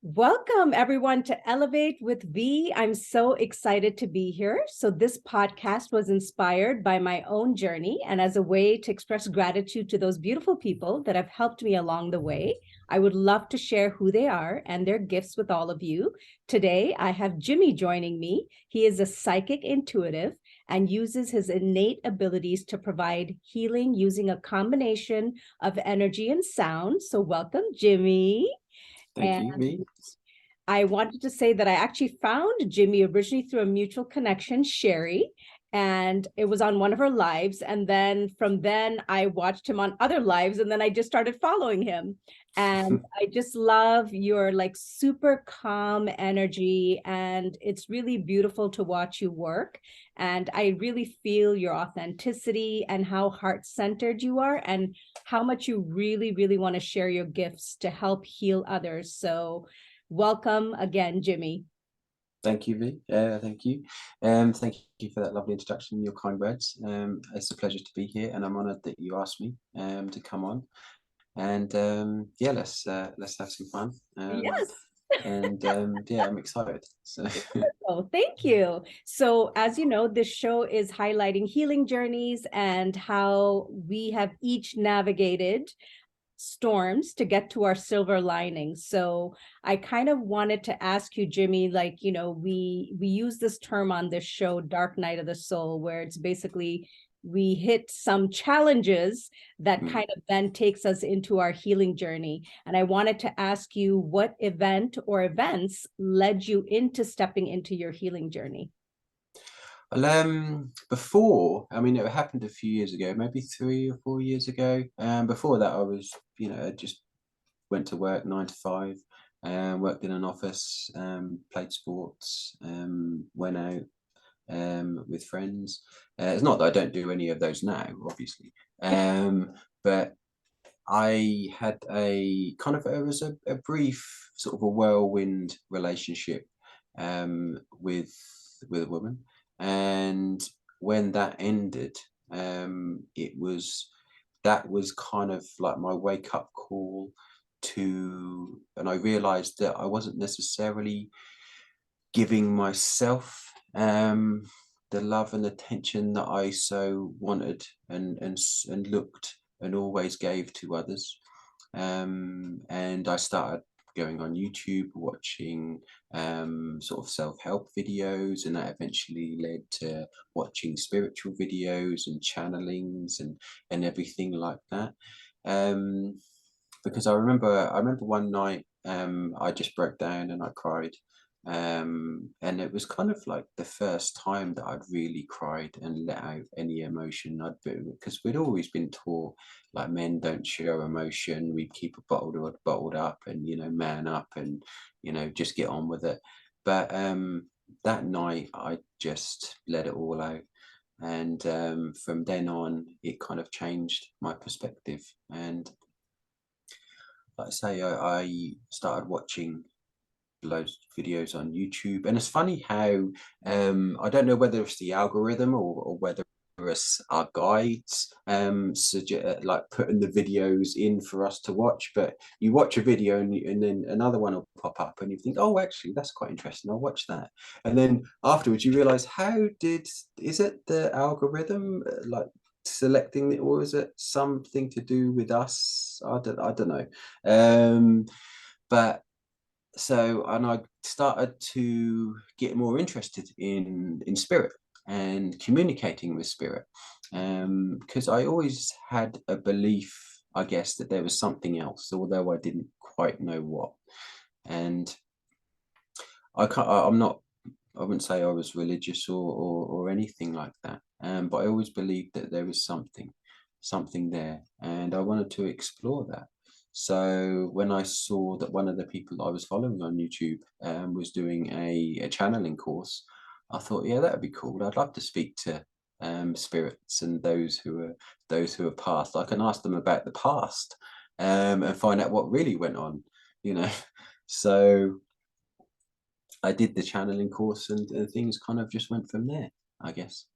Welcome, everyone, to Elevate with V. I'm so excited to be here. So, this podcast was inspired by my own journey and as a way to express gratitude to those beautiful people that have helped me along the way. I would love to share who they are and their gifts with all of you. Today, I have Jimmie joining me. He is a psychic intuitive and uses his innate abilities to provide healing using a combination of energy and sound. So, welcome, Jimmie. Thank And you, V. I wanted to say that I actually found Jimmie originally through a mutual connection, Sherry, and it was on one of her lives. And then from then I watched him on other lives, and then I just started following him. And I just love your like super calm energy, and it's really beautiful to watch you work. And I really feel your authenticity and how heart-centered you are, and how much you really, really want to share your gifts to help heal others. So welcome again, Jimmie. Thank you, V. Thank you. Thank you for that lovely introduction and your kind words. It's a pleasure to be here, and I'm honoured that you asked me to come on. And yeah, let's have some fun. Yes. Yeah, I'm excited. So Oh, thank you. So, as you know, this show is highlighting healing journeys and how we have each navigated storms to get to our silver lining. So I kind of wanted to ask you, Jimmie, like, we use this term on this show, Dark Night of the Soul, where it's basically we hit some challenges that kind of then takes us into our healing journey. And I wanted to ask you what event or events led you into stepping into your healing journey? well, before, I mean, it happened a few years ago, maybe 3 or 4 years ago. Before that, I was, I just went to work 9 to 5, worked in an office, played sports, went out with friends. It's not that I don't do any of those now, obviously, but I had a kind of it was a brief sort of a whirlwind relationship with a woman, and when that ended, it was that was kind of like my wake up call and I realized that I wasn't necessarily giving myself the love and attention that I so wanted and looked and always gave to others. And I started going on YouTube, watching sort of self-help videos, and that eventually led to watching spiritual videos and channelings and everything like that. Because I remember one night I just broke down and I cried, and it was kind of like the first time that I'd really cried and let out any emotion I'd been, because we'd always been taught like men don't show emotion, we keep it bottled up, and man up, and just get on with it. But that night I just let it all out, and from then on it kind of changed my perspective. And like I say, I started watching loads of videos on YouTube, and it's funny how I don't know whether it's the algorithm or whether it's our guides like putting the videos in for us to watch. But you watch a video and then another one will pop up, and you think, oh, actually, that's quite interesting. I'll watch that, and then afterwards you realize, is it the algorithm like selecting it, or is it something to do with us? I don't know. But so, and I started to get more interested in spirit and communicating with spirit, because I always had a belief, I guess, that there was something else, although I didn't quite know what. And I'm not, I wouldn't say I was religious or anything like that, but I always believed that there was something there, and I wanted to explore that. So when I saw that one of the people I was following on YouTube was doing a channeling course, I thought, yeah, that would be cool. I'd love to speak to spirits and those who are passed. I can ask them about the past, and find out what really went on, you know. So I did the channeling course, and things kind of just went from there, I guess.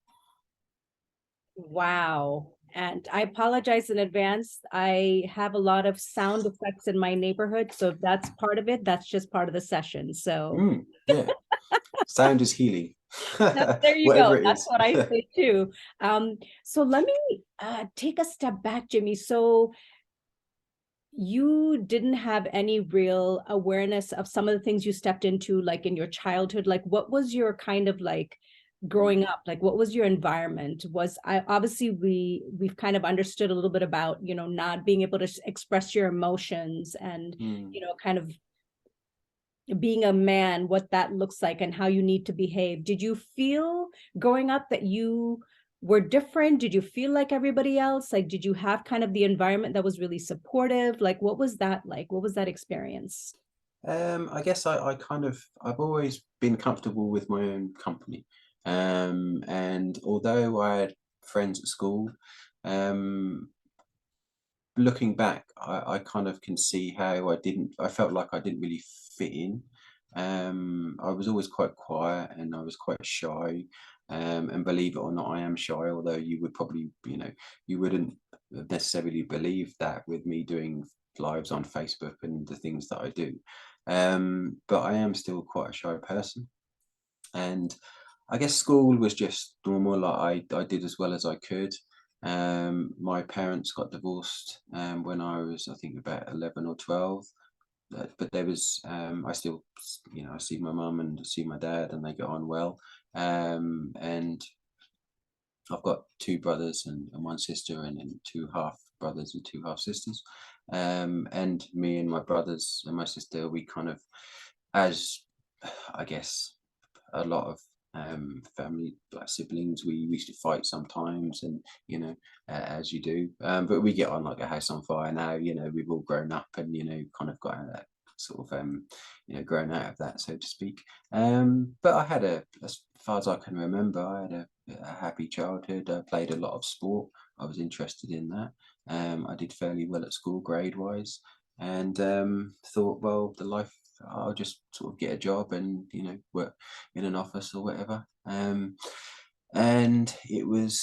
Wow. And I apologize in advance. I have a lot of sound effects in my neighborhood, so if that's part of it, that's just part of the session. So Yeah, sound is healing. there you Whatever go. it That's is. what I say too. So let me take a step back, Jimmie. So you didn't have any real awareness of some of the things you stepped into, like in your childhood. Like, what was your kind of like growing up? Like, what was your environment? Was I obviously we've kind of understood a little bit about, you know, not being able to express your emotions and, Mm. you know, kind of being a man, what that looks like and how you need to behave. Did you feel growing up that you were different? Did you feel like everybody else? Like, did you have kind of the environment that was really supportive? Like, what was that like? What was that experience? I guess I've always been comfortable with my own company. And although I had friends at school, um, looking back, I kind of can see how I felt like I didn't really fit in. I was always quite quiet and I was quite shy. And believe it or not, I am shy, although you would probably, you wouldn't necessarily believe that with me doing lives on Facebook and the things that I do. But I am still quite a shy person. And I guess school was just normal. Like I did as well as I could. My parents got divorced when I was, I think, about 11 or 12. But there was, I still, I see my mum and see my dad, and they get on well. And I've got two brothers and one sister, and two half brothers and two half sisters. And me and my brothers and my sister, we kind of, as I guess a lot of family like siblings, we used to fight sometimes, and as you do, but we get on like a house on fire now. We've all grown up and kind of got sort of grown out of that, so to speak. But I had as far as I can remember, I had a happy childhood. I played a lot of sport. I was interested in that. I did fairly well at school grade wise, and thought, well, the life, I'll just sort of get a job and work in an office or whatever. And it was,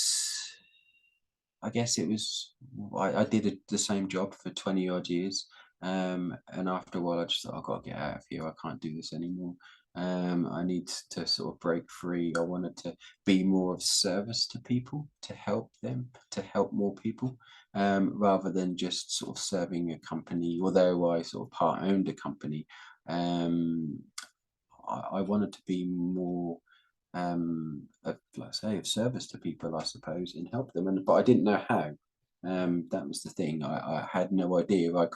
I guess it was, I did the same job for 20 odd years. And after a while, I just thought, I've got to get out of here. I can't do this anymore. I need to sort of break free. I wanted to be more of service to people, to help them, to help more people, rather than just sort of serving a company. Although I sort of part owned a company, um, I wanted to be more like I say, of service to people, I suppose, and help them. But I didn't know how. That was the thing. I had no idea. I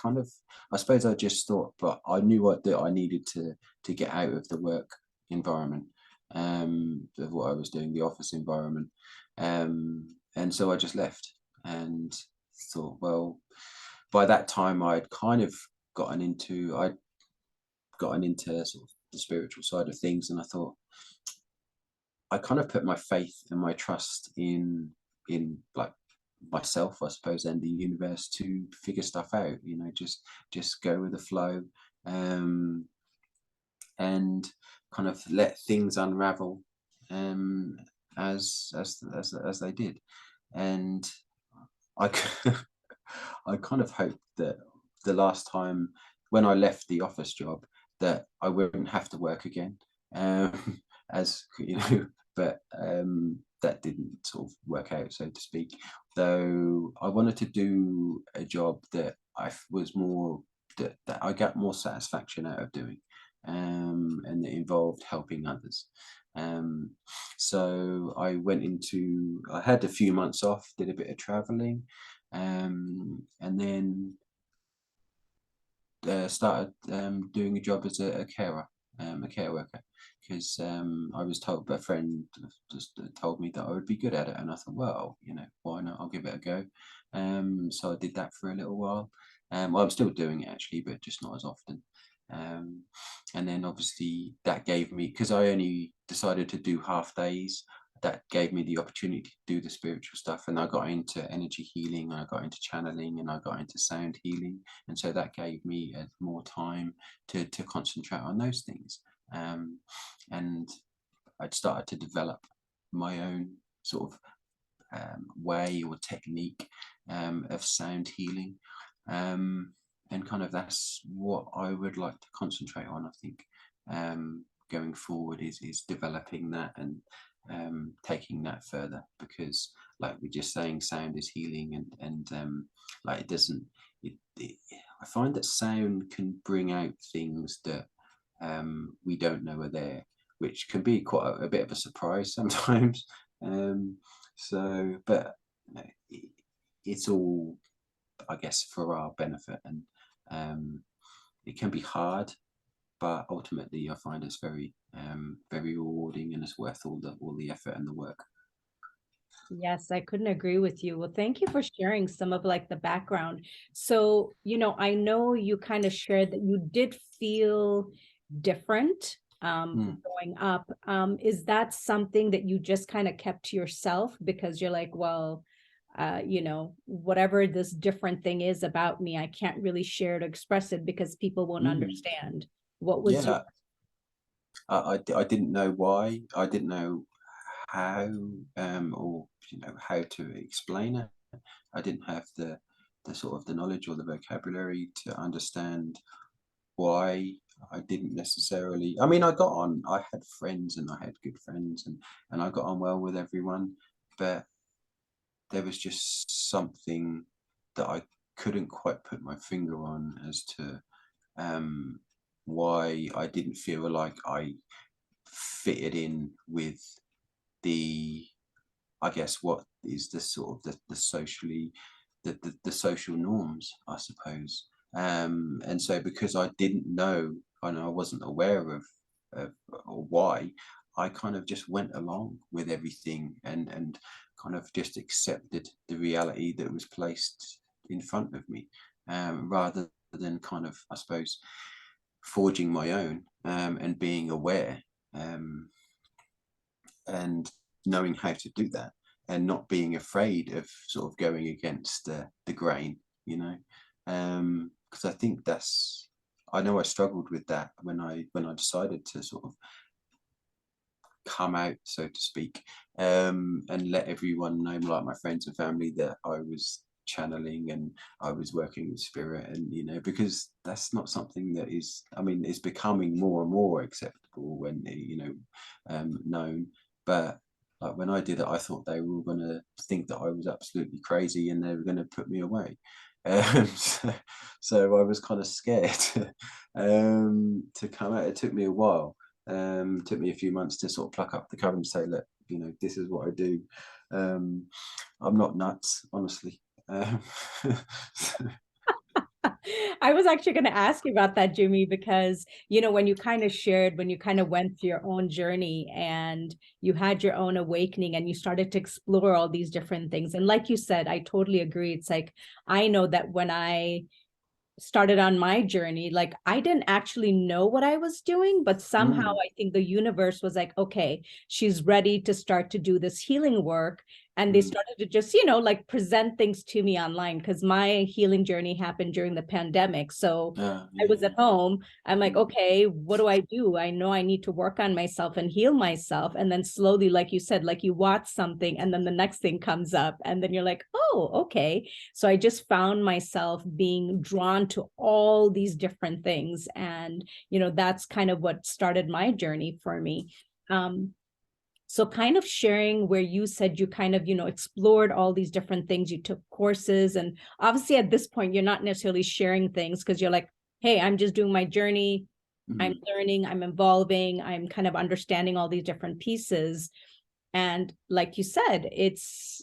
suppose I just thought, but I knew that I needed to get out of the work environment, of what I was doing, the office environment. And so I just left and thought, well, by that time I'd gotten into sort of the spiritual side of things, and I thought, I kind of put my faith and my trust in like myself, I suppose, and the universe to figure stuff out. Just go with the flow, um, and kind of let things unravel, um, as they did. And I I kind of hoped that the last time when I left the office job that I wouldn't have to work again. As but that didn't sort of work out, so to speak. Though I wanted to do a job that was more that I got more satisfaction out of doing, and it involved helping others. Um, so I had a few months off, did a bit of traveling, and then started doing a job as a carer, a care worker, because I was told by a friend, just told me that I would be good at it, and I thought, well, why not? I'll give it a go. So I did that for a little while. Well, I'm still doing it actually, but just not as often. Um, and then obviously that gave me, because I only decided to do half days, that gave me the opportunity to do the spiritual stuff, and I got into energy healing, and I got into channeling, and I got into sound healing, and so that gave me more time to concentrate on those things. And I'd started to develop my own sort of way or technique of sound healing. And kind of that's what I would like to concentrate on, I think, going forward, is developing that and taking that further, because like we're just saying, sound is healing, and like it doesn't I find that sound can bring out things that we don't know are there, which can be quite a bit of a surprise sometimes. So but it's all, I guess, for our benefit, and it can be hard, but ultimately I find it's very rewarding, and it's worth all the effort and the work. Yes, I couldn't agree with you. Well, thank you for sharing some of like the background. So, I know you kind of shared that you did feel different Mm. growing up. Is that something that you just kind of kept to yourself because you're like, well, whatever this different thing is about me, I can't really share to express it because people won't Mm. understand. What was your Yeah, I didn't know why. I didn't know how, or how to explain it. I didn't have the sort of the knowledge or the vocabulary to understand why I didn't necessarily. I mean, I had friends, and I had good friends, and I got on well with everyone, but there was just something that I couldn't quite put my finger on as to um, why I didn't feel like I fitted in with the, I guess, what is the sort of the socially the social norms, I suppose. And so because I didn't know, and I wasn't aware of or why, I kind of just went along with everything, and kind of just accepted the reality that was placed in front of me, rather than kind of, I suppose, forging my own, and being aware, um, and knowing how to do that, and not being afraid of sort of going against the grain, you know. Because I think that's, I know I struggled with that when I decided to sort of come out, so to speak, and let everyone know, like my friends and family, that I was channeling and I was working with spirit, and because that's not something that is, I mean, it's becoming more and more acceptable when known, but like when I did it, I thought they were all going to think that I was absolutely crazy and they were going to put me away. So I was kind of scared to come out. It took me a while, took me a few months to sort of pluck up the courage and say, look, this is what I do. I'm not nuts, honestly. I was actually going to ask you about that, Jimmy, because, when you kind of shared, when you kind of went through your own journey and you had your own awakening and you started to explore all these different things. And like you said, I totally agree. It's like, I know that when I started on my journey, like I didn't actually know what I was doing, but somehow Mm, I think the universe was like, okay, she's ready to start to do this healing work. And they mm, started to just, like present things to me online because my healing journey happened during the pandemic. So I yeah, was at home. I'm like, mm, okay, what do I do? I know I need to work on myself and heal myself. And then slowly, like you said, like you watch something and then the next thing comes up. And then you're like, oh, okay. So I just found myself being drawn to all these different things. And, that's kind of what started my journey for me. So kind of sharing where you said you kind of, explored all these different things, you took courses. And obviously at this point, you're not necessarily sharing things because you're like, hey, I'm just doing my journey. I'm mm, learning, I'm evolving, I'm kind of understanding all these different pieces. And like you said,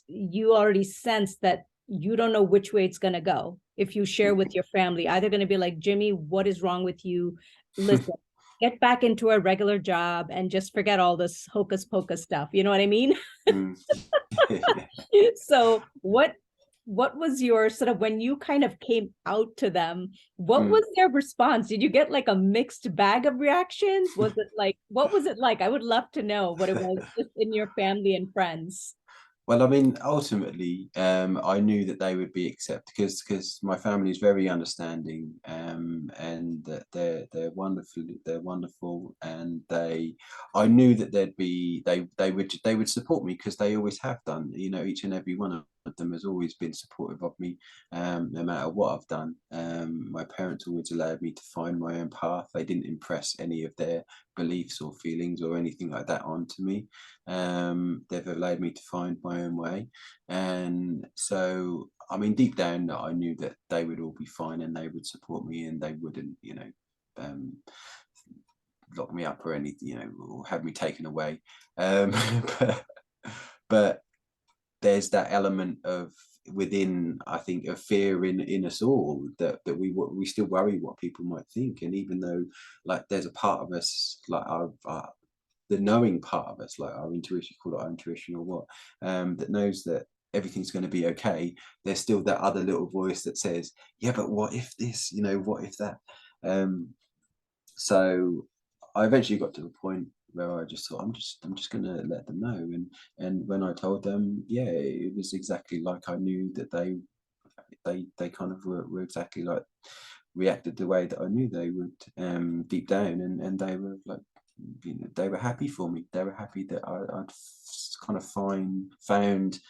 you already sense that you don't know which way it's going to go. If you share with your family, either going to be like, Jimmy, what is wrong with you? Listen, get back into a regular job and just forget all this hocus pocus stuff. You know what I mean? mm. So what was your sort of, when you kind of came out to them, what Mm. was their response? Did you get like a mixed bag of reactions? Was it like, what was it like? I would love to know what it was just in your family and friends. Well, I mean, ultimately, I knew that they would be accepted because my family is very understanding, and that they're wonderful, and I knew that they would support me because they always have done. You know, each and every one of them has always been supportive of me, no matter what I've done. My parents always allowed me to find my own path. They didn't impress any of their beliefs or feelings or anything like that onto me. They've allowed me to find my own way. And so, I mean, deep down, I knew that they would all be fine and they would support me and they wouldn't, um, lock me up or anything, or have me taken away. Um, but, but there's that element of within, I think, of fear in us all that we still worry what people might think. And even though, like, there's a part of us, like our the knowing part of us, like our intuition, call it our intuition or what, that knows that everything's going to be okay. There's still that other little voice that says, "Yeah, but what if this? What if that?" Um, so I eventually got to the point where I just thought, I'm just going to let them know. And when I told them, yeah, it was exactly like I knew that they kind of were exactly like reacted the way that I knew they would, deep down, and they were like, they were happy for me. They were happy that I'd kind of found,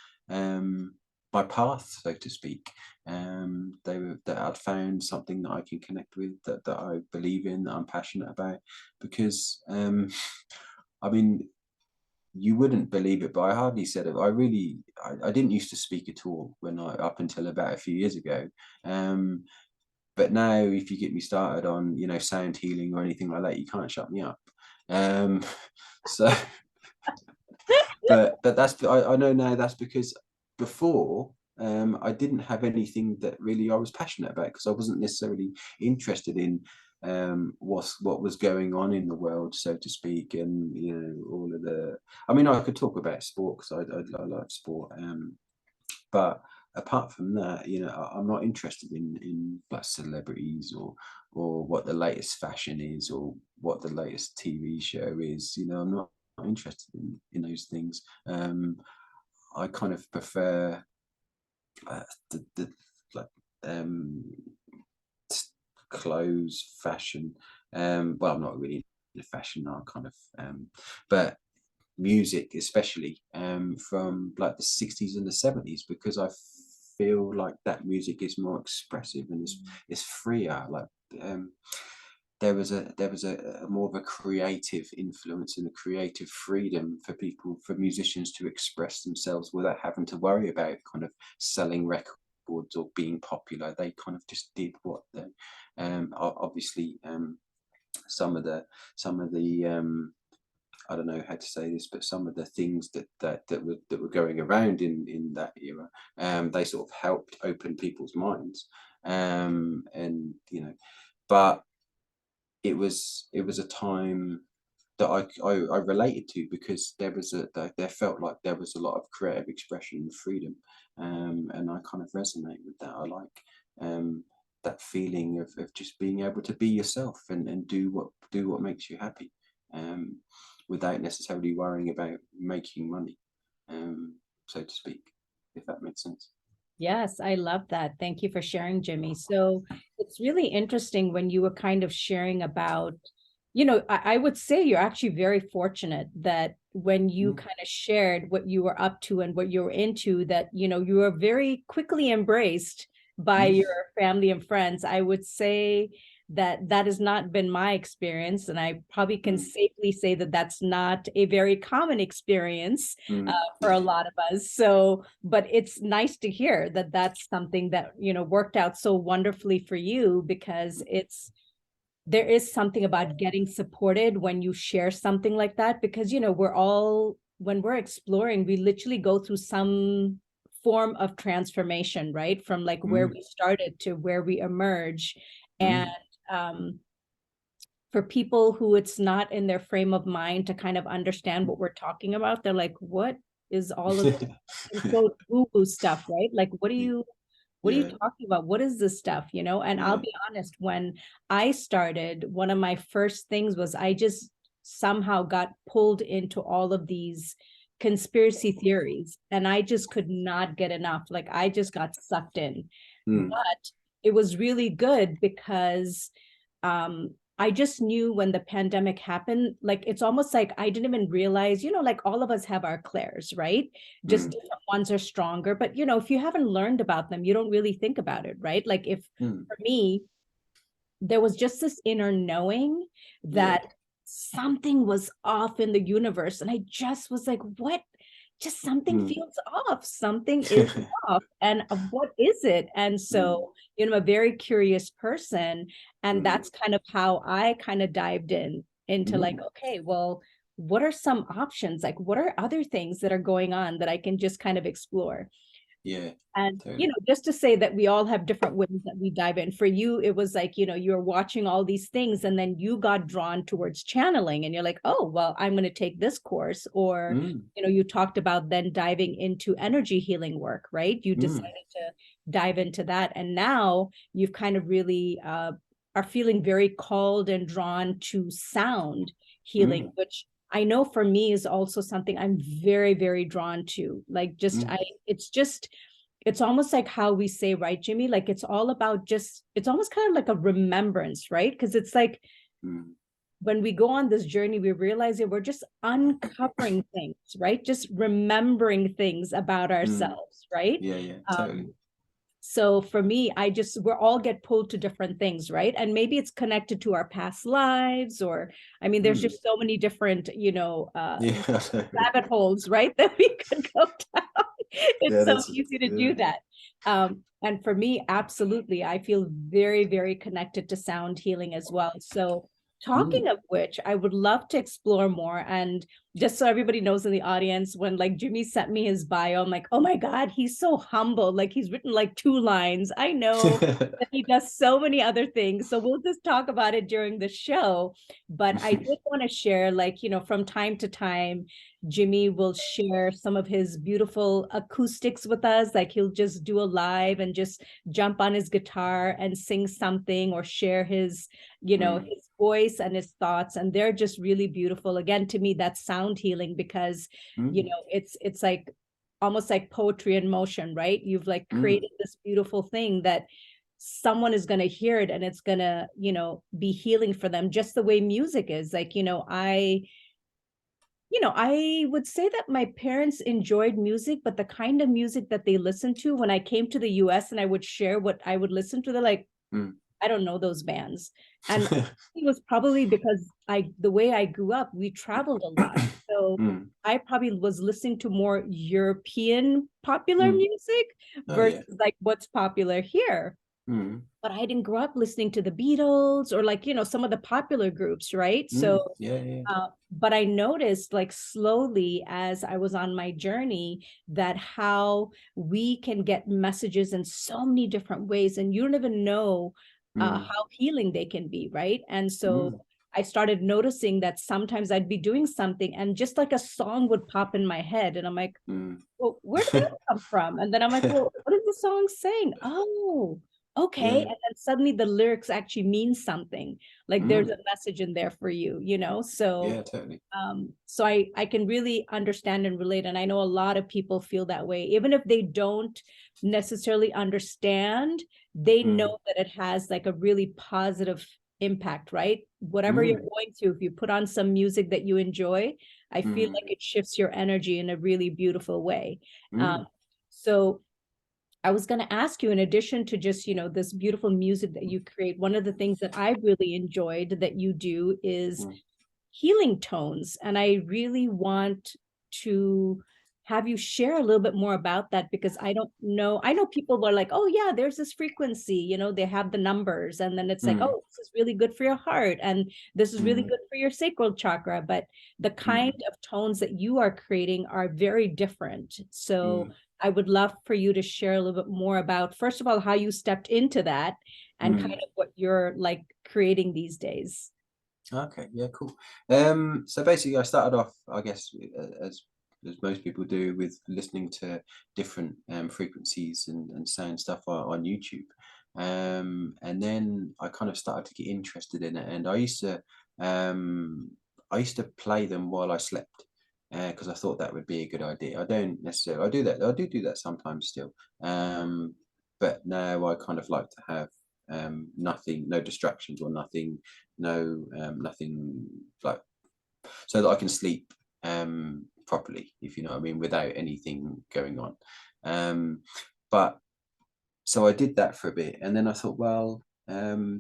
my path, so to speak. They were that I'd found something that I can connect with, that I believe in, that I'm passionate about, because I mean, you wouldn't believe it, but I hardly said it. I didn't used to speak at all up until about a few years ago. Um, but now, if you get me started on, sound healing or anything like that, you can't shut me up. Um, so, but I know now that's because before, I didn't have anything that really I was passionate about, because I wasn't necessarily interested in, what was going on in the world, so to speak, and all of the. I mean, I could talk about sport because I like sport, but apart from that, I'm not interested in like celebrities, or what the latest fashion is, or what the latest TV show is. I'm not interested in those things. I kind of prefer, the like, um, clothes, fashion. Well, I'm not really into fashion. I kind of, but music, especially, from like the 60s and the 70s, because I feel like that music is more expressive and is freer. Like, um, there was a more of a creative influence and a creative freedom for people, for musicians, to express themselves without having to worry about kind of selling records or being popular. They kind of just did what they, obviously, some of the I don't know how to say this, but some of the things that were going around in that era, they sort of helped open people's minds, and but it was a time that I related to, because there felt like there was a lot of creative expression and freedom, and I kind of resonate with that. I like, that feeling of just being able to be yourself, and do what makes you happy, um, without necessarily worrying about making money, so to speak, if that makes sense. Yes, I love that. Thank you for sharing, Jimmy. So it's really interesting when you were kind of sharing about, I would say you're actually very fortunate that when you Mm, kind of shared what you were up to and what you were into, that, you were very quickly embraced by mm, your family and friends. I would say that that has not been my experience. And I probably can mm, safely say that that's not a very common experience for a yeah. lot of us. So, but it's nice to hear that that's something that, worked out so wonderfully for you, because there is something about getting supported when you share something like that, because, when we're exploring, we literally go through some form of transformation, right? From like where Mm, we started to where we emerge. And, mm. um, for people who it's not in their frame of mind to kind of understand what we're talking about, they're like, what is all of this quote woo-woo stuff, right? Like, what are you Yeah, talking about? What is this stuff? And I'll yeah. be honest, when I started, one of my first things was I just somehow got pulled into all of these conspiracy theories, and I just could not get enough. Like I just got sucked in. Mm, But it was really good because I just knew when the pandemic happened, like it's almost like I didn't even realize, like all of us have our clairs, right? Just mm, different ones are stronger. But if you haven't learned about them, you don't really think about it, right? Like if mm, for me, there was just this inner knowing yeah. that something was off in the universe. And I just was like, what? Just something Mm. feels off. Something is off. And what is it? And Mm, so, I'm a very curious person. And mm, that's kind of how I kind of dived into like, mm, okay, well, what are some options? Like, what are other things that are going on that I can just kind of explore? yeah, And, totally. just to say that we all have different ways that we dive in. For you, it was like, you're watching all these things and then you got drawn towards channeling and you're like, oh, well, I'm going to take this course. Or, Mm, you talked about then diving into energy healing work, right? You mm, decided to dive into that. And now you've kind of really are feeling very called and drawn to sound healing, mm, which I know for me is also something I'm very, very drawn to. Like mm, it's almost like how we say, right, Jimmie? Like it's all about it's almost kind of like a remembrance, right? Because it's like mm, when we go on this journey, we realize that we're just uncovering things, right? Just remembering things about mm. ourselves, right? Yeah, yeah, totally. Um, so for me, we're all get pulled to different things, right? And maybe it's connected to our past lives, or I mean, there's Mm. just so many different, Yeah, totally. rabbit holes, right? That we could go down. Yeah, It's so that's easy to yeah. do that. And for me, absolutely, I feel very, very connected to sound healing as well. So talking Mm. of which, I would love to explore more. And just so everybody knows in the audience, when like Jimmie sent me his bio, I'm like, oh my God, he's so humble. Like he's written like 2 lines. I know that he does so many other things. So we'll just talk about it during the show. But I did want to share, like, from time to time, Jimmie will share some of his beautiful acoustics with us. Like he'll just do a live and just jump on his guitar and sing something or share Mm, his voice and his thoughts. And they're just really beautiful. Again, to me, that's sound healing because, mm, it's like almost like poetry in motion, right? You've like mm, created this beautiful thing that someone is going to hear it and it's going to, be healing for them, just the way music is. Like, I would say that my parents enjoyed music, but the kind of music that they listened to when I came to the US and I would share what I would listen to, they're like, mm. I don't know those bands. And it was probably because the way I grew up, we traveled a lot. So Mm, I probably was listening to more European popular mm. music Oh yeah. versus like what's popular here. Mm, But I didn't grow up listening to the Beatles or like, some of the popular groups, right? mm. So Yeah, yeah. but I noticed like slowly as I was on my journey that how we can get messages in so many different ways and you don't even know Mm, how healing they can be, right? And so mm, I started noticing that sometimes I'd be doing something and just like a song would pop in my head and I'm like, mm. well, where did that come from? And then I'm like, well, what is the song saying? Oh, okay. Yeah. And then suddenly the lyrics actually mean something. Like there's Mm, a message in there for you. So yeah, totally. so I can really understand and relate. And I know a lot of people feel that way. Even if they don't necessarily understand, they Mm, know that it has like a really positive impact, right? Whatever you're mm, going through, if you put on some music that you enjoy, I feel mm, like it shifts your energy in a really beautiful way. mm, So I was going to ask you, in addition to just, this beautiful music that you create, one of the things that I really enjoyed that you do is mm, healing tones. And I really want to have you share a little bit more about that because I don't know. I know people were like, oh, yeah, there's this frequency, they have the numbers. And then it's like, mm, oh, this is really good for your heart. And this is really mm, good for your sacral chakra. But the kind mm, of tones that you are creating are very different. So mm, I would love for you to share a little bit more about, first of all, how you stepped into that and kind mm. of what you're like creating these days. Okay, yeah, cool. So basically, I started off, I guess, as most people do, with listening to different frequencies and saying stuff on YouTube. And then I kind of started to get interested in it, and I used to play them while I slept. because I thought that would be a good idea. I don't necessarily, I do that, I do that sometimes still, but now I kind of like to have nothing, no distractions or nothing, nothing, like, so that I can sleep properly, if you know what I mean, without anything going on. But so I did that for a bit, and then I thought, well, I'd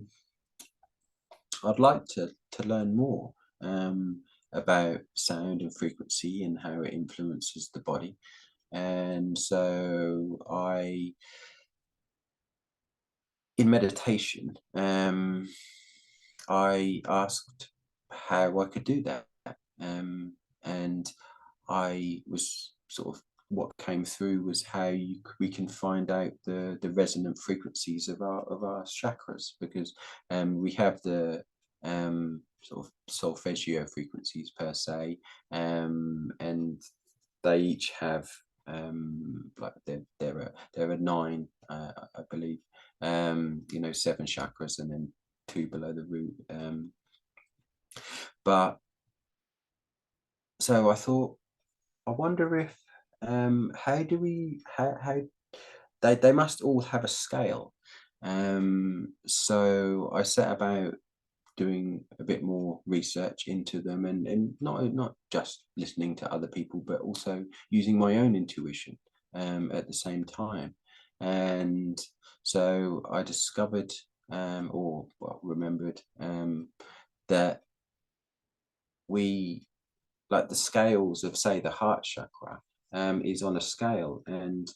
like to learn more about sound and frequency and how it influences the body. And so in meditation, I asked how I could do that. And I was sort of, what came through was how we can find out the resonant frequencies of our chakras, because we have the sort of solfeggio frequencies per se, and they each have like there are 9, I believe, 7 chakras, and then 2 below the root. But so I thought, I wonder if how do we how they must all have a scale. So I set about doing a bit more research into them, and not just listening to other people, but also using my own intuition at the same time. And so I discovered, or well, remembered, that we, like the scales of, say, the heart chakra, is on a scale, and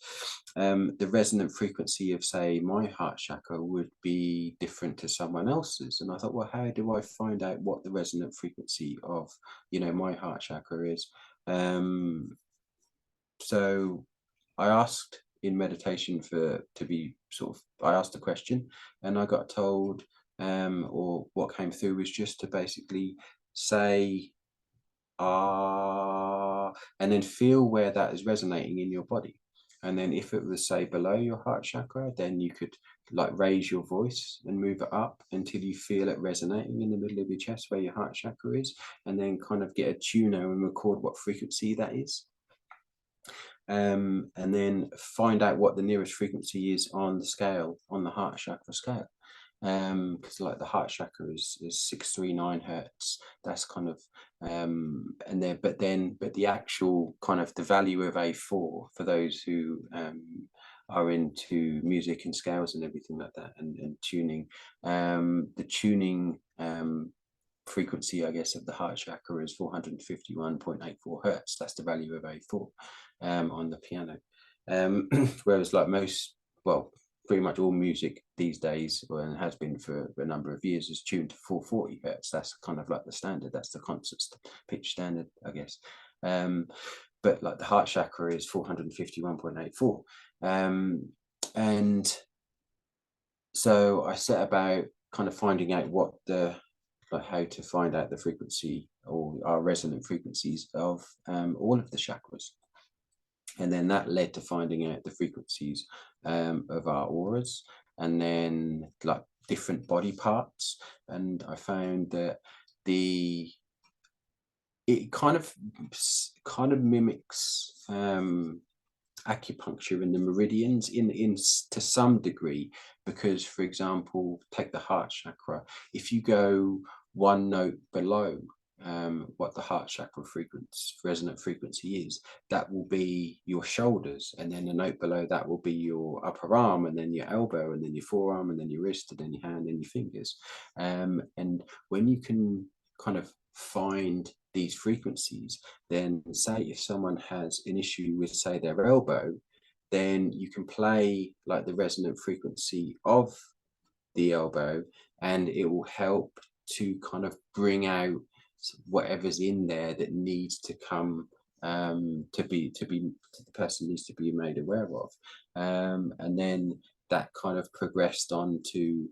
the resonant frequency of, say, my heart chakra would be different to someone else's. And I thought, well, how do I find out what the resonant frequency of, my heart chakra is? So I asked in meditation I asked a question, and I got told, or what came through was just to basically say ah, and then feel where that is resonating in your body. And then if it was, say, below your heart chakra, then you could like raise your voice and move it up until you feel it resonating in the middle of your chest where your heart chakra is, and then kind of get a tuner and record what frequency that is. And then find out what the nearest frequency is on the scale, on the heart chakra scale. Because like the heart chakra is 639 hertz. That's kind of and then but the actual kind of the value of A4, for those who are into music and scales and everything like that, and tuning, the tuning frequency, I guess, of the heart chakra is 451.84 hertz. That's the value of A4 on the piano. Whereas like well, pretty much all music these days, and has been for a number of years, is tuned to 440 hertz. That's kind of like the standard. That's the concert pitch standard, I guess. But like the heart chakra is 451.84. And so I set about kind of finding out how to find out the frequency, or our resonant frequencies of all of the chakras. And then that led to finding out the frequencies of our auras, and then like different body parts. And I found that it kind of mimics acupuncture in the meridians in to some degree, because, for example, take the heart chakra. If you go one note below what the heart chakra resonant frequency is, that will be your shoulders, and then a note below that will be your upper arm, and then your elbow, and then your forearm, and then your wrist, and then your hand, and your fingers. And when you can kind of find these frequencies, then say if someone has an issue with, say, their elbow, then you can play like the resonant frequency of the elbow, and it will help to kind of bring out whatever's in there that needs to come, the person needs to be made aware of. And then that kind of progressed on to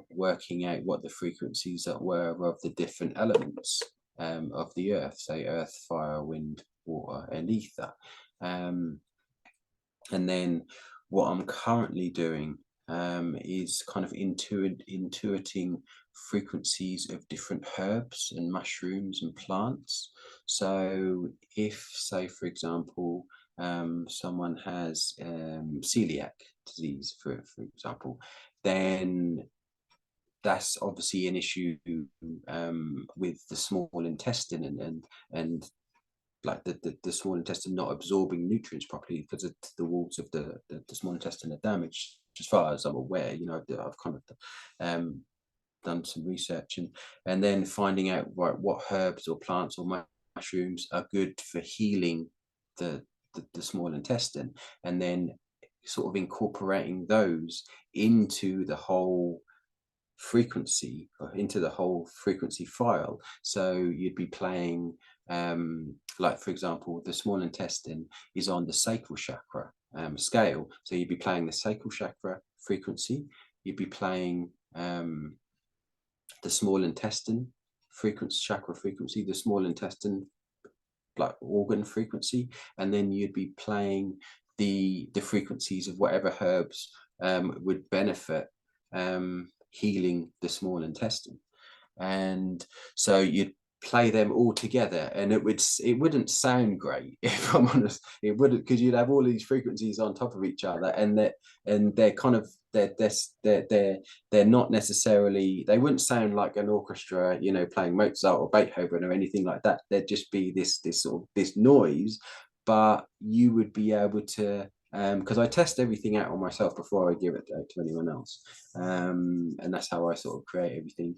working out what the frequencies that were of the different elements of the earth, say earth, fire, wind, water, and ether. And then what I'm currently doing is kind of intuiting frequencies of different herbs and mushrooms and plants. So if, say, for example, someone has celiac disease, for example, then that's obviously an issue with the small intestine, and like the small intestine not absorbing nutrients properly because the walls of the small intestine are damaged. As far as I'm aware, I've kind of done some research, and then finding out what herbs or plants or mushrooms are good for healing the small intestine, and then sort of incorporating those into the whole frequency, or into the whole frequency file. So you'd be playing, like for example, the small intestine is on the sacral chakra scale, so you'd be playing the sacral chakra frequency, you'd be playing the small intestine frequency, chakra frequency, the small intestine like organ frequency, and then you'd be playing the frequencies of whatever herbs would benefit healing the small intestine. And so you'd play them all together, and it wouldn't sound great, if I'm honest. It wouldn't, because you'd have all these frequencies on top of each other, and they're kind of they're not necessarily, they wouldn't sound like an orchestra, playing Mozart or Beethoven or anything like that. There'd just be this sort of this noise, but you would be able to, because I test everything out on myself before I give it out to anyone else, and that's how I sort of create everything.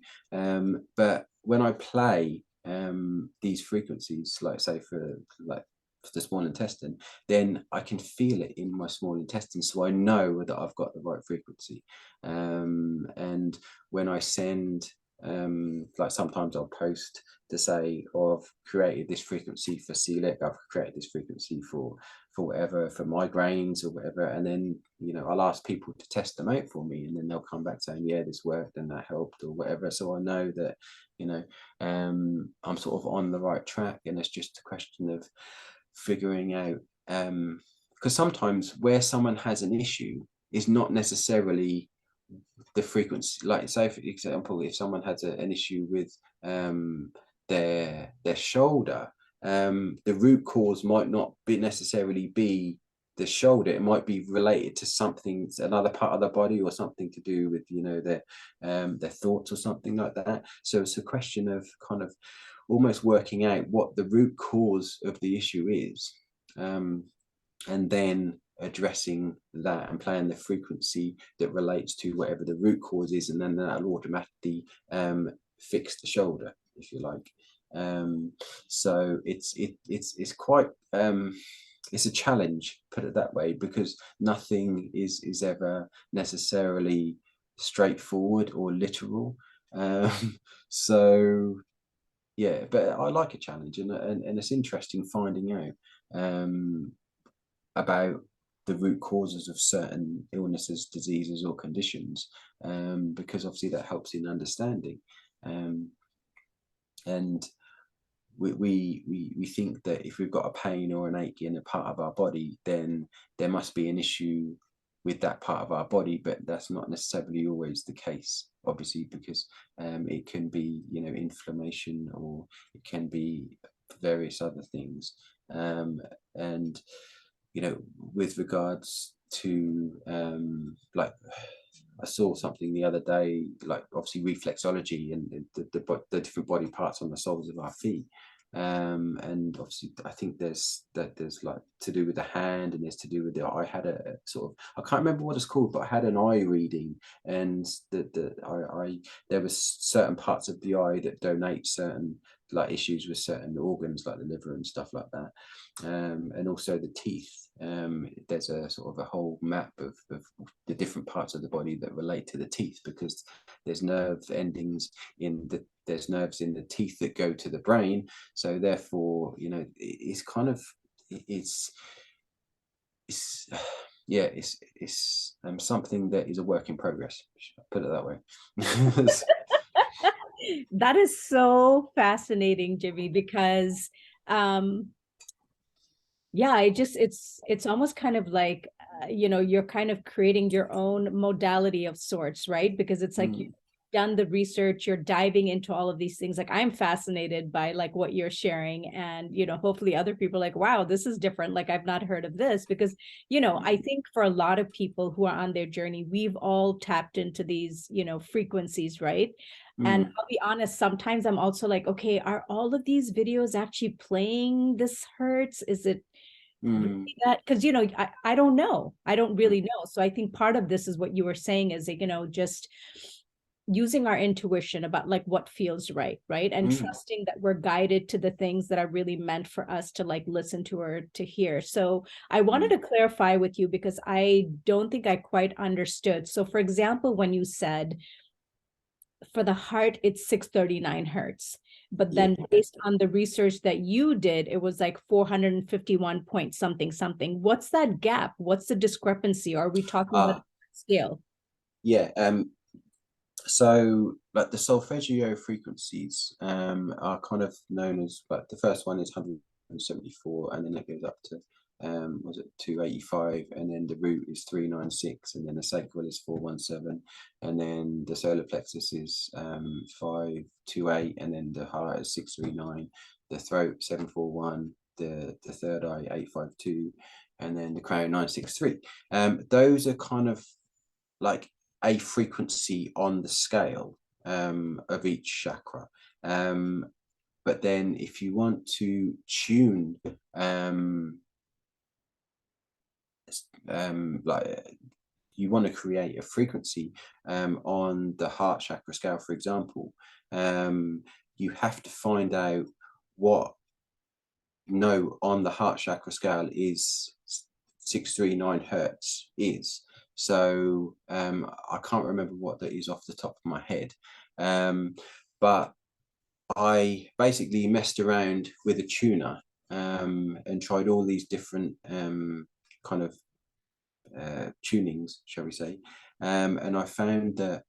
But when I play these frequencies, like say for the small intestine, then I can feel it in my small intestine, so I know that I've got the right frequency. And when I send, like sometimes I'll post to say, oh, I've created this frequency for celiac, I've created this frequency for whatever, for migraines or whatever, and then I'll ask people to test them out for me, and then they'll come back saying, yeah, this worked and that helped or whatever. So I know that I'm sort of on the right track, and it's just a question of figuring out, because sometimes where someone has an issue is not necessarily the frequency. Like say for example, if someone has an issue with their shoulder, the root cause might not necessarily be the shoulder. It might be related to something, another part of the body, or something to do with their thoughts or something like that. So it's a question of kind of almost working out what the root cause of the issue is, and then addressing that and playing the frequency that relates to whatever the root cause is, and then that'll automatically fix the shoulder, if you like. So it's quite it's a challenge, put it that way, because nothing is ever necessarily straightforward or literal. So yeah, but I like a challenge, and it's interesting finding out about the root causes of certain illnesses, diseases, or conditions, because obviously that helps in understanding. And we think that if we've got a pain or an ache in a part of our body, then there must be an issue with that part of our body, but that's not necessarily always the case, obviously, because it can be inflammation, or it can be various other things. And with regards to like, I saw something the other day, like obviously reflexology and the different body parts on the soles of our feet. And obviously I think there's like to do with the hand, and there's to do with I had a sort of, I can't remember what it's called, but I had an eye reading, and I there was certain parts of the eye that donate certain like issues with certain organs like the liver and stuff like that. And also the teeth. There's a sort of a whole map of the different parts of the body that relate to the teeth, because there's nerve endings there's nerves in the teeth that go to the brain. So therefore, it's kind of it's yeah, it's something that is a work in progress. Put it that way. That is so fascinating, Jimmie, because yeah, it's almost kind of like you're kind of creating your own modality of sorts, right? Because it's like you've mm, done the research, you're diving into all of these things. Like I'm fascinated by like what you're sharing, and hopefully other people are like, wow, this is different. Like I've not heard of this. Because I mm, think for a lot of people who are on their journey, we've all tapped into these frequencies, right? And mm, I'll be honest, sometimes I'm also like, okay, are all of these videos actually playing this hertz? Is it really mm, that? Because I don't know, I don't mm, really know. So I think part of this is what you were saying is like, just using our intuition about like what feels right, and mm, trusting that we're guided to the things that are really meant for us to like listen to or to hear. So I wanted mm, to clarify with you because I don't think I quite understood. So for example, when you said for the heart it's 639 hertz, but yeah. then based on the research that you did it was like 451 point something something. What's that gap? What's the discrepancy? Are we talking about Ah, scale? yeah. So like the solfeggio frequencies are kind of known as, like the first one is 174, and then it goes up to was it 285, and then the root is 396, and then the sacral is 417, and then the solar plexus is 528, and then the heart is 639, the throat 741, the third eye 852, and then the crown 963. Those are kind of like a frequency on the scale of each chakra. Um, but then if you want to tune like you want to create a frequency on the heart chakra scale, for example, you have to find out what note on the heart chakra scale is 639 hertz is. So I can't remember what that is off the top of my head, but I basically messed around with a tuner and tried all these different kind of tunings, shall we say, and I found that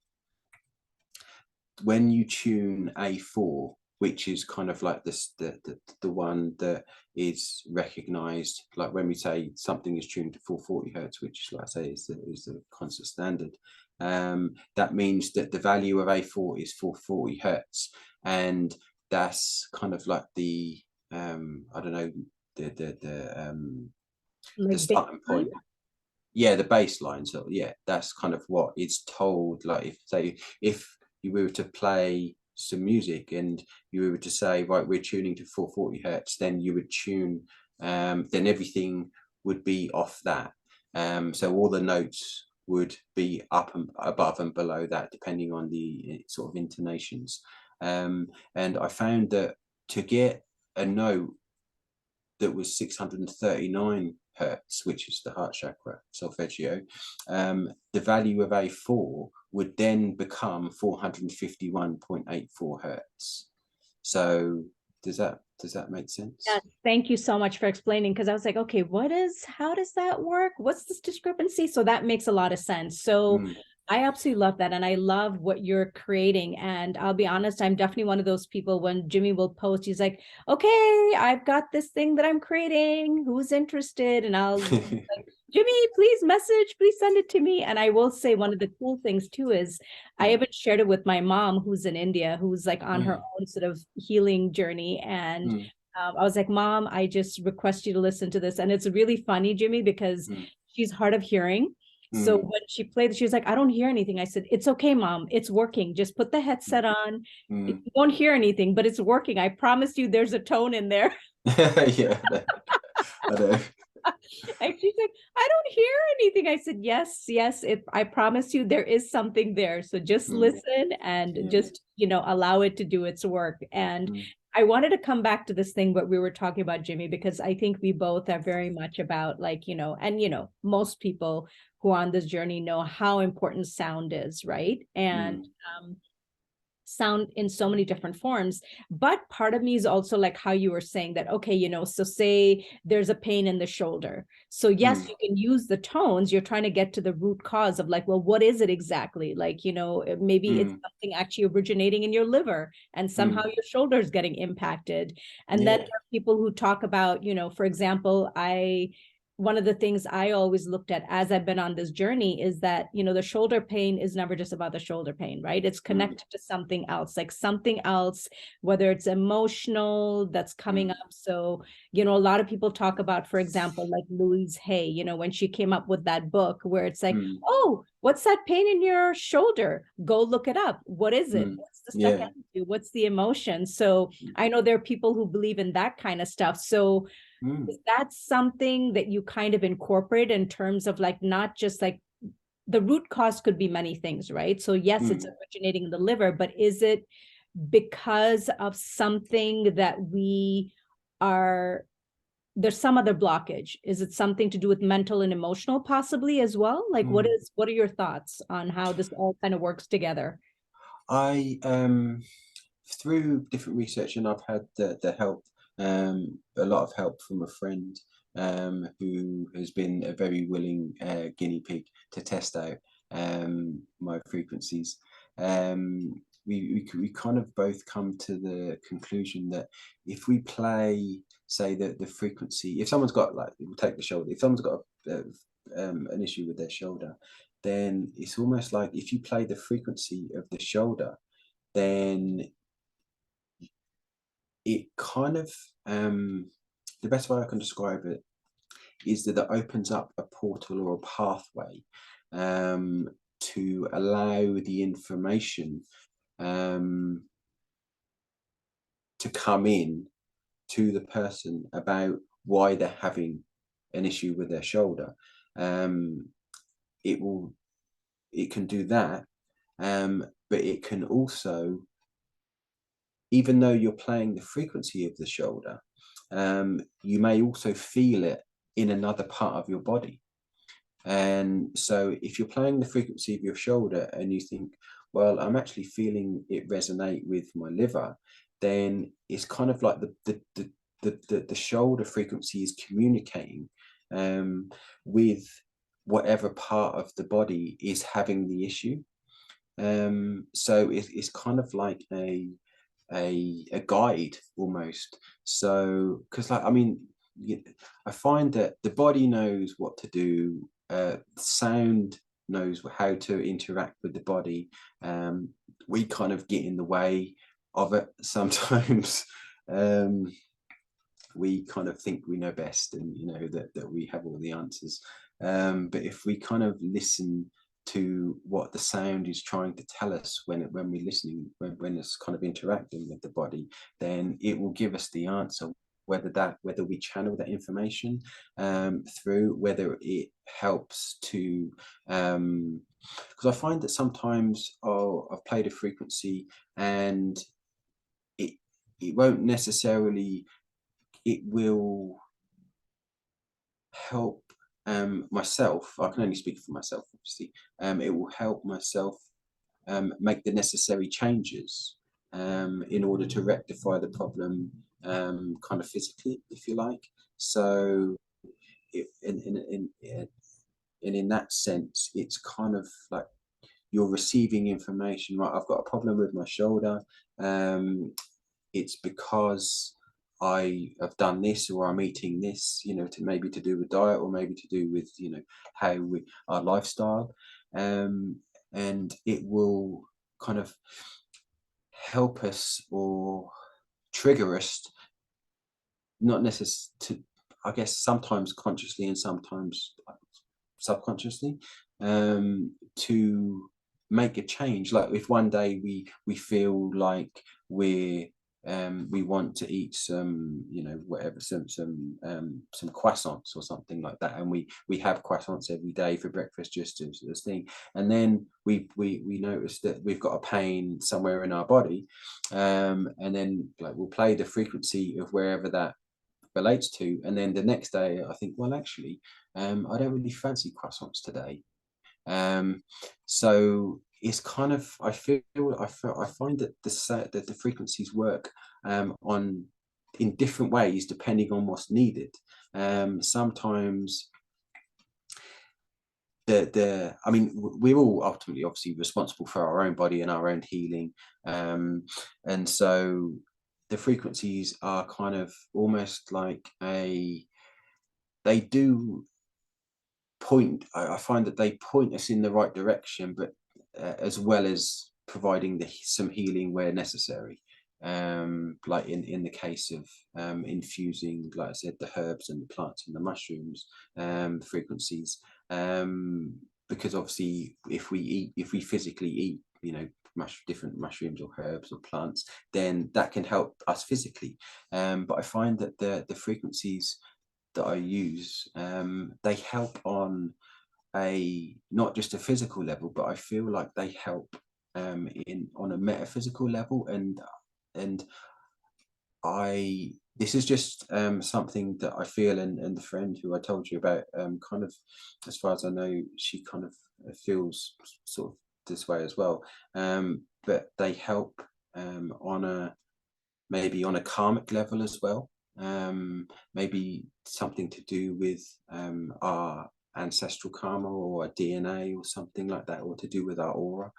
when you tune A4, which is kind of like this the one that is recognized, like when we say something is tuned to 440 hertz, which like I say is the concert standard, that means that the value of A4 is 440 hertz, and that's kind of like the I don't know, the Like starting baseline? point. Yeah, the baseline. So yeah, that's kind of what it's told. Like if say if you were to play some music and you were to say, right, we're tuning to 440 hertz, then you would tune, then everything would be off that. So all the notes would be up and above and below that, depending on the sort of intonations. And I found that to get a note that was 639 hertz, which is the heart chakra, solfeggio, the value of A4 would then become 451.84 hertz. So does that make sense? Yes, thank you so much for explaining, because I was like, okay, how does that work? What's this discrepancy? So that makes a lot of sense. So Mm, I absolutely love that. And I love what you're creating. And I'll be honest, I'm definitely one of those people when Jimmie will post, he's like, okay, I've got this thing that I'm creating. Who's interested? And I'll like, Jimmie, please message, please send it to me. And I will say one of the cool things too is I mm, haven't shared it with my mom who's in India, who's like on her mm, own sort of healing journey. And mm, I was like, Mom, I just request you to listen to this. And it's really funny, Jimmie, because mm, she's hard of hearing. So mm, when she played, she was like, I don't hear anything. I said, it's okay, Mom. It's working. Just put the headset on. You mm. won't hear anything, but it's working. I promise you there's a tone in there. Yeah, I know. And she's like, I don't hear anything. I said, yes, yes, I promise you there is something there. So just Mm, listen and yeah. just, allow it to do its work. And Mm, I wanted to come back to this thing, what we were talking about, Jimmie, because I think we both are very much about like, and, most people who are on this journey know how important sound is, right? And, mm, um, sound in so many different forms. But part of me is also like how you were saying that, okay, so say there's a pain in the shoulder. So yes, mm, you can use the tones. You're trying to get to the root cause of like, well, what is it exactly? Like, maybe it's mm, something actually originating in your liver and somehow mm. your shoulder is getting impacted. And then there Yeah. are people who talk about, for example, I one of the things I always looked at as I've been on this journey is that, the shoulder pain is never just about the shoulder pain, right? It's connected to something else, like something else, whether it's emotional that's coming up. So, a lot of people talk about, for example, like Louise Hay, when she came up with that book where it's like, oh, what's that pain in your shoulder? Go look it up. What is it? What's the stuck energy? What's the emotion? So I know there are people who believe in that kind of stuff. So is that something that you kind of incorporate in terms of like, not just like the root cause could be many things, right? So yes, it's originating in the liver, but is it because of something that there's some other blockage? Is it something to do with mental and emotional possibly as well? Like what are your thoughts on how this all kind of works together? I through different research, and I've had the help, a lot of help from a friend who has been a very willing guinea pig to test out my frequencies. We kind of both come to the conclusion that if we play, say, the frequency, if someone's got, like, we'll take the shoulder, if someone's got an issue with their shoulder, then it's almost like if you play the frequency of the shoulder, then it kind of, the best way I can describe it is that it opens up a portal or a pathway to allow the information to come in to the person about why they're having an issue with their shoulder. It can do that, but it can also, even though you're playing the frequency of the shoulder, you may also feel it in another part of your body. And so if you're playing the frequency of your shoulder and you think, well, I'm actually feeling it resonate with my liver, then it's kind of like the shoulder frequency is communicating with whatever part of the body is having the issue. So it's kind of like a guide almost. So because, like, I mean, I find that the body knows what to do, sound knows how to interact with the body. We kind of get in the way of it sometimes. We kind of think we know best, and that we have all the answers, but if we kind of listen to what the sound is trying to tell us when we're listening, when it's kind of interacting with the body, then it will give us the answer, whether we channel that information through, whether it helps to, because I find that sometimes I've played a frequency and it won't necessarily, it will help myself. I can only speak for myself, obviously. It will help myself make the necessary changes in order to rectify the problem, kind of physically, if you like. So in that sense, it's kind of like you're receiving information, right? I've got a problem with my shoulder. It's because I have done this, or I'm eating this, to do with diet, or maybe to do with, how our lifestyle. And it will kind of help us or trigger us, not necessarily to, I guess, sometimes consciously and sometimes subconsciously, to make a change. Like if one day we feel like we want to eat some, whatever, some croissants or something like that, and we have croissants every day for breakfast, just as this thing, and then we notice that we've got a pain somewhere in our body, and then, like, we'll play the frequency of wherever that relates to, and then the next day I think, well, actually, I don't really fancy croissants today. So it's kind of, I find that the frequencies work in different ways depending on what's needed. Sometimes I mean, we're all ultimately obviously responsible for our own body and our own healing, and so the frequencies are kind of almost like they do point, I find that they point us in the right direction, but as well as providing some healing where necessary. Like in the case of infusing, like I said, the herbs and the plants and the mushrooms, frequencies, because obviously if we physically eat, different mushrooms or herbs or plants, then that can help us physically. But I find that the frequencies that I use, they help on a not just a physical level, but I feel like they help in on a metaphysical level. And I this is just something that I feel, and the friend who I told you about, kind of, as far as I know, she kind of feels sort of this way as well. But they help on a maybe on a karmic level as well. Maybe something to do with our ancestral karma or our DNA or something like that, or to do with our aura.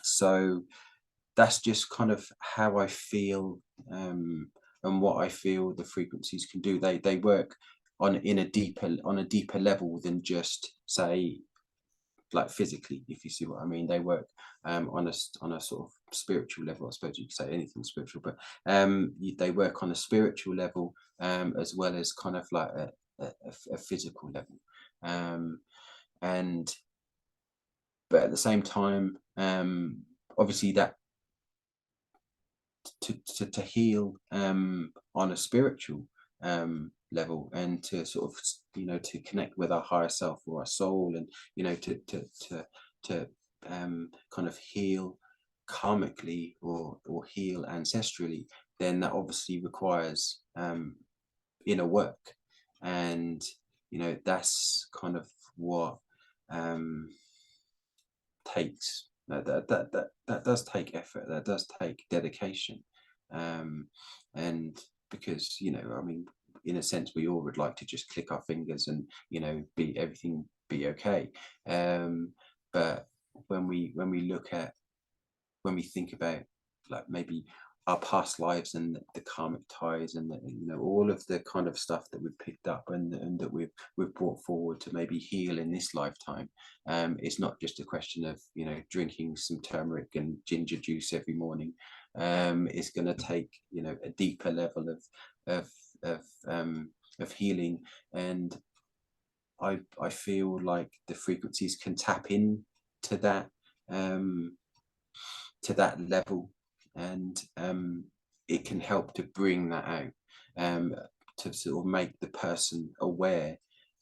So that's just kind of how I feel, and what I feel the frequencies can do. They work on a deeper level than just, say, like physically, if you see what I mean. They work on a sort of spiritual level. I suppose you could say anything spiritual, but they work on a spiritual level, as well as kind of like a physical level. And but at the same time, obviously that to heal on a spiritual level, and to sort of, to connect with our higher self or our soul, and to kind of heal karmically, or heal ancestrally, then that obviously requires inner work. And that's kind of what takes that does take effort, that does take dedication. And because, I mean, in a sense, we all would like to just click our fingers and be everything be okay. But when we look at, when we think about, like, maybe our past lives, and the karmic ties, and all of the kind of stuff that we've picked up, and that we've brought forward to maybe heal in this lifetime. It's not just a question of drinking some turmeric and ginger juice every morning. It's going to take a deeper level of of healing. And I feel like the frequencies can tap in to that, level, and it can help to bring that out, to sort of make the person aware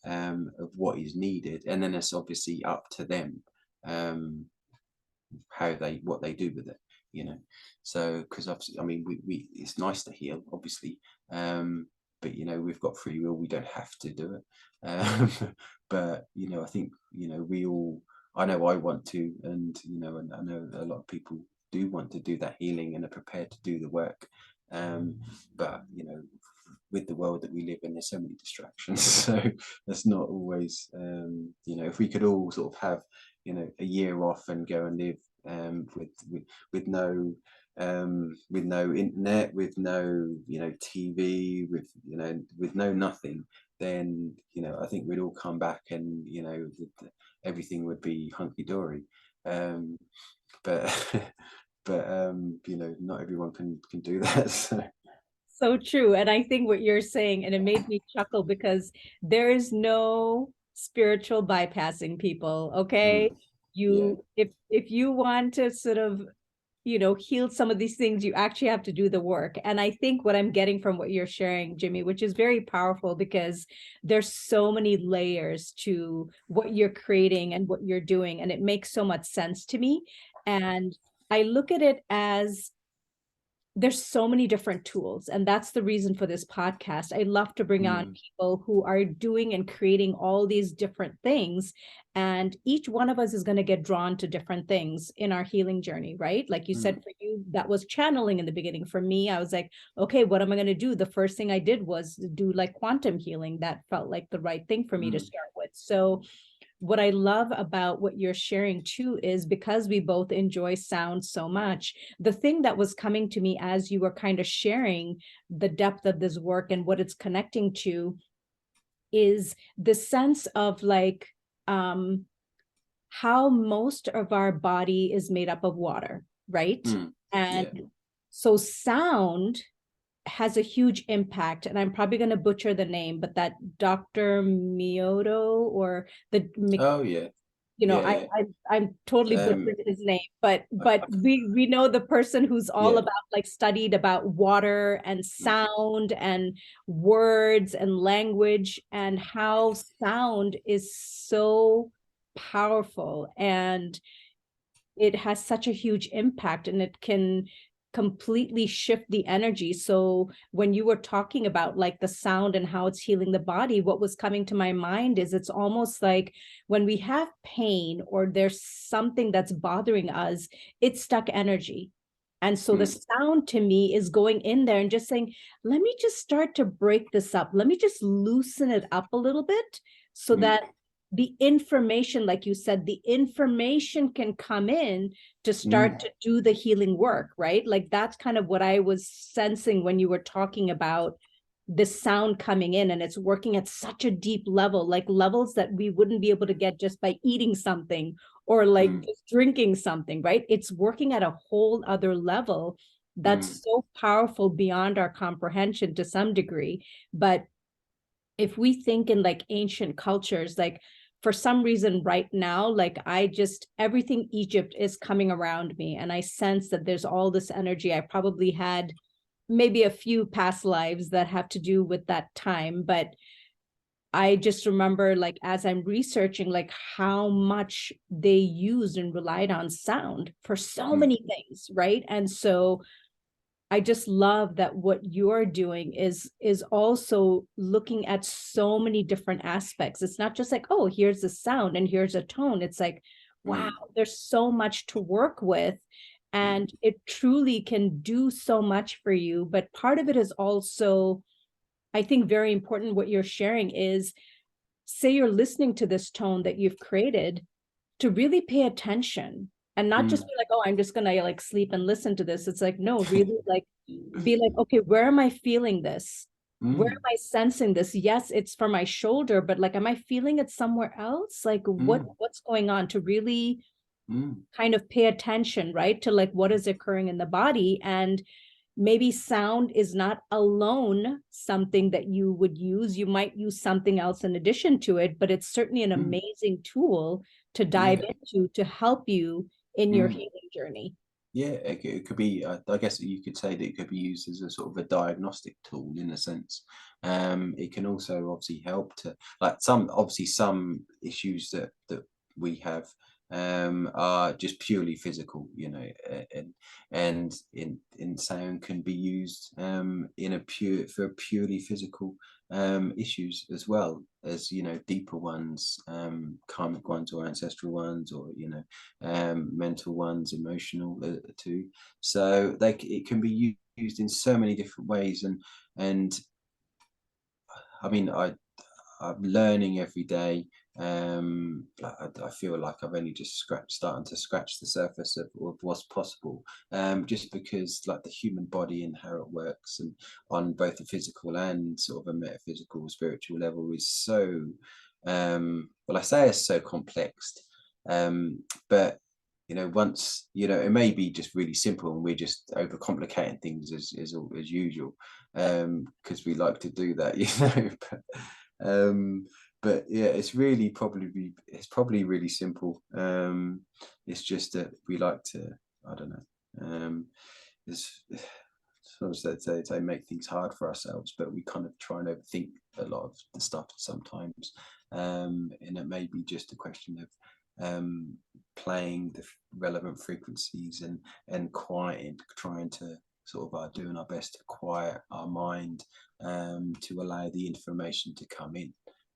of what is needed, and then it's obviously up to them, what they do with it. So, because obviously, I mean, we it's nice to heal, obviously, but we've got free will, we don't have to do it. But I think we all, I know I want to, and and I know a lot of people do want to do that healing and are prepared to do the work. But with the world that we live in, there's so many distractions. So that's not always, if we could all sort of have a year off and go and live with no internet, with no TV, with no nothing, then I think we'd all come back, and everything would be hunky-dory. But but not everyone can do that. So true. And I think what you're saying, and it made me chuckle, because there is no spiritual bypassing people. Okay. Yeah. If you want to sort of, heal some of these things, you actually have to do the work. And I think what I'm getting from what you're sharing, Jimmie, which is very powerful, because there's so many layers to what you're creating and what you're doing. And it makes so much sense to me. And I look at it as, there's so many different tools, and that's the reason for this podcast. I love to bring on people who are doing and creating all these different things, and each one of us is going to get drawn to different things in our healing journey, right? Like you said, for you, that was channeling in the beginning. For me, I was like, okay, what am I going to do? The first thing I did was do like quantum healing. That felt like the right thing for me to start with. So what I love about what you're sharing too is because we both enjoy sound so much, the thing that was coming to me as you were kind of sharing the depth of this work and what it's connecting to is the sense of like how most of our body is made up of water, right? Yeah. And so sound has a huge impact, and I'm probably going to butcher the name, but that Dr. Mioto or the Oh yeah. you know, Yeah, I, yeah. I'm totally Um, butchering his name, but I, I, we know the person who's all yeah. about like studied about water and Mm, sound and words and language and how sound is so powerful and it has such a huge impact and it can completely shift the energy. So when you were talking about like the sound and how it's healing the body, what was coming to my mind is it's almost like when we have pain or there's something that's bothering us, it's stuck energy. And so the mm, sound to me is going in there and just saying, let me just start to break this up. Let me just loosen it up a little bit so mm, that the information, like you said, the information can come in to start to do the healing work, right? Like that's kind of what I was sensing when you were talking about the sound coming in and it's working at such a deep level, like levels that we wouldn't be able to get just by eating something or like mm, just drinking something, right? It's working at a whole other level mm, that's so powerful beyond our comprehension to some degree. But if we think in like ancient cultures, like for some reason right now, like I just, everything Egypt is coming around me. And I sense that there's all this energy. I probably had maybe a few past lives that have to do with that time. But I just remember like, as I'm researching, like how much they used and relied on sound for so mm, many things. Right. And so I just love that what you're doing is also looking at so many different aspects. It's not just like, oh, here's a sound and here's a tone. It's like, wow, mm, there's so much to work with. mm, And it truly can do so much for you. But part of it is also, I think, very important. What you're sharing is, say you're listening to this tone that you've created, to really pay attention and not just mm. be like, oh, I'm just gonna like sleep and listen to this. It's like, no, really like be like, okay, where am I feeling this? Where am Mm, I sensing this? Yes, it's for my shoulder, but like, am I feeling it somewhere else? Like mm, what's going on, to really mm, kind of pay attention, right? To like what is occurring in the body. And maybe sound is not alone something that you would use. You might use something else in addition to it, but it's certainly an mm. amazing tool to dive Yeah. into to help you in your Mm. healing journey. Yeah, it could be. I guess you could say that it could be used as a sort of a diagnostic tool in a sense. It can also obviously help to, like, some issues that we have are just purely physical, and in sound can be used in a for purely physical issues as well as, deeper ones, karmic ones or ancestral ones, or mental ones, emotional too. So it can be used in so many different ways, and I mean, I'm learning every day. I feel like I've only just starting to scratch the surface of what's possible. Just because, like, the human body and how it works, and on both a physical and sort of a metaphysical, spiritual level, is so. Well, I say it's so complex, but once it may be just really simple, and we're just overcomplicating things as usual, because we like to do that, um but yeah, it's probably really simple. It's just that we like to, I don't know, it's sort of they make things hard for ourselves, but we kind of try and overthink a lot of the stuff sometimes. And it may be just a question of playing the relevant frequencies, and quieting, trying to sort of doing our best to quiet our mind, to allow the information to come in,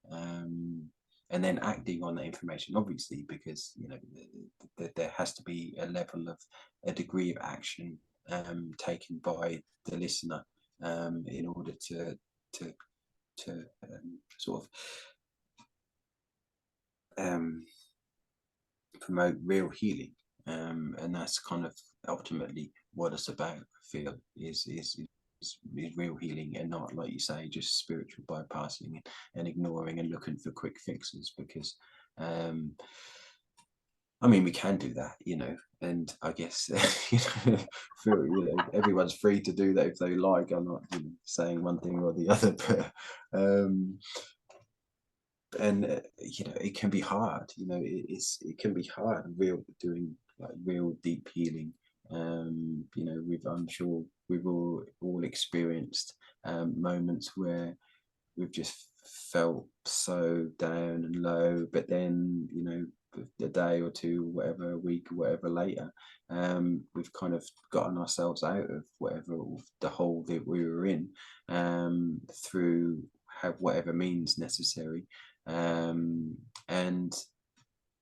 um, and then acting on that information, obviously, because there has to be a degree of action taken by the listener, in order to to sort of um, promote real healing, and that's kind of ultimately what it's about. I feel is real healing, and not, like you say, just spiritual bypassing and ignoring and looking for quick fixes. Because um, I mean, we can do that, and I guess everyone's free to do that if they like. I'm not saying one thing or the other, but and it can be hard. It can be hard, doing like real deep healing. I'm sure we've all experienced moments where we've just felt so down and low, but then a day or two, whatever, a week or whatever later, we've kind of gotten ourselves out of the hole that we were in, through whatever means necessary, and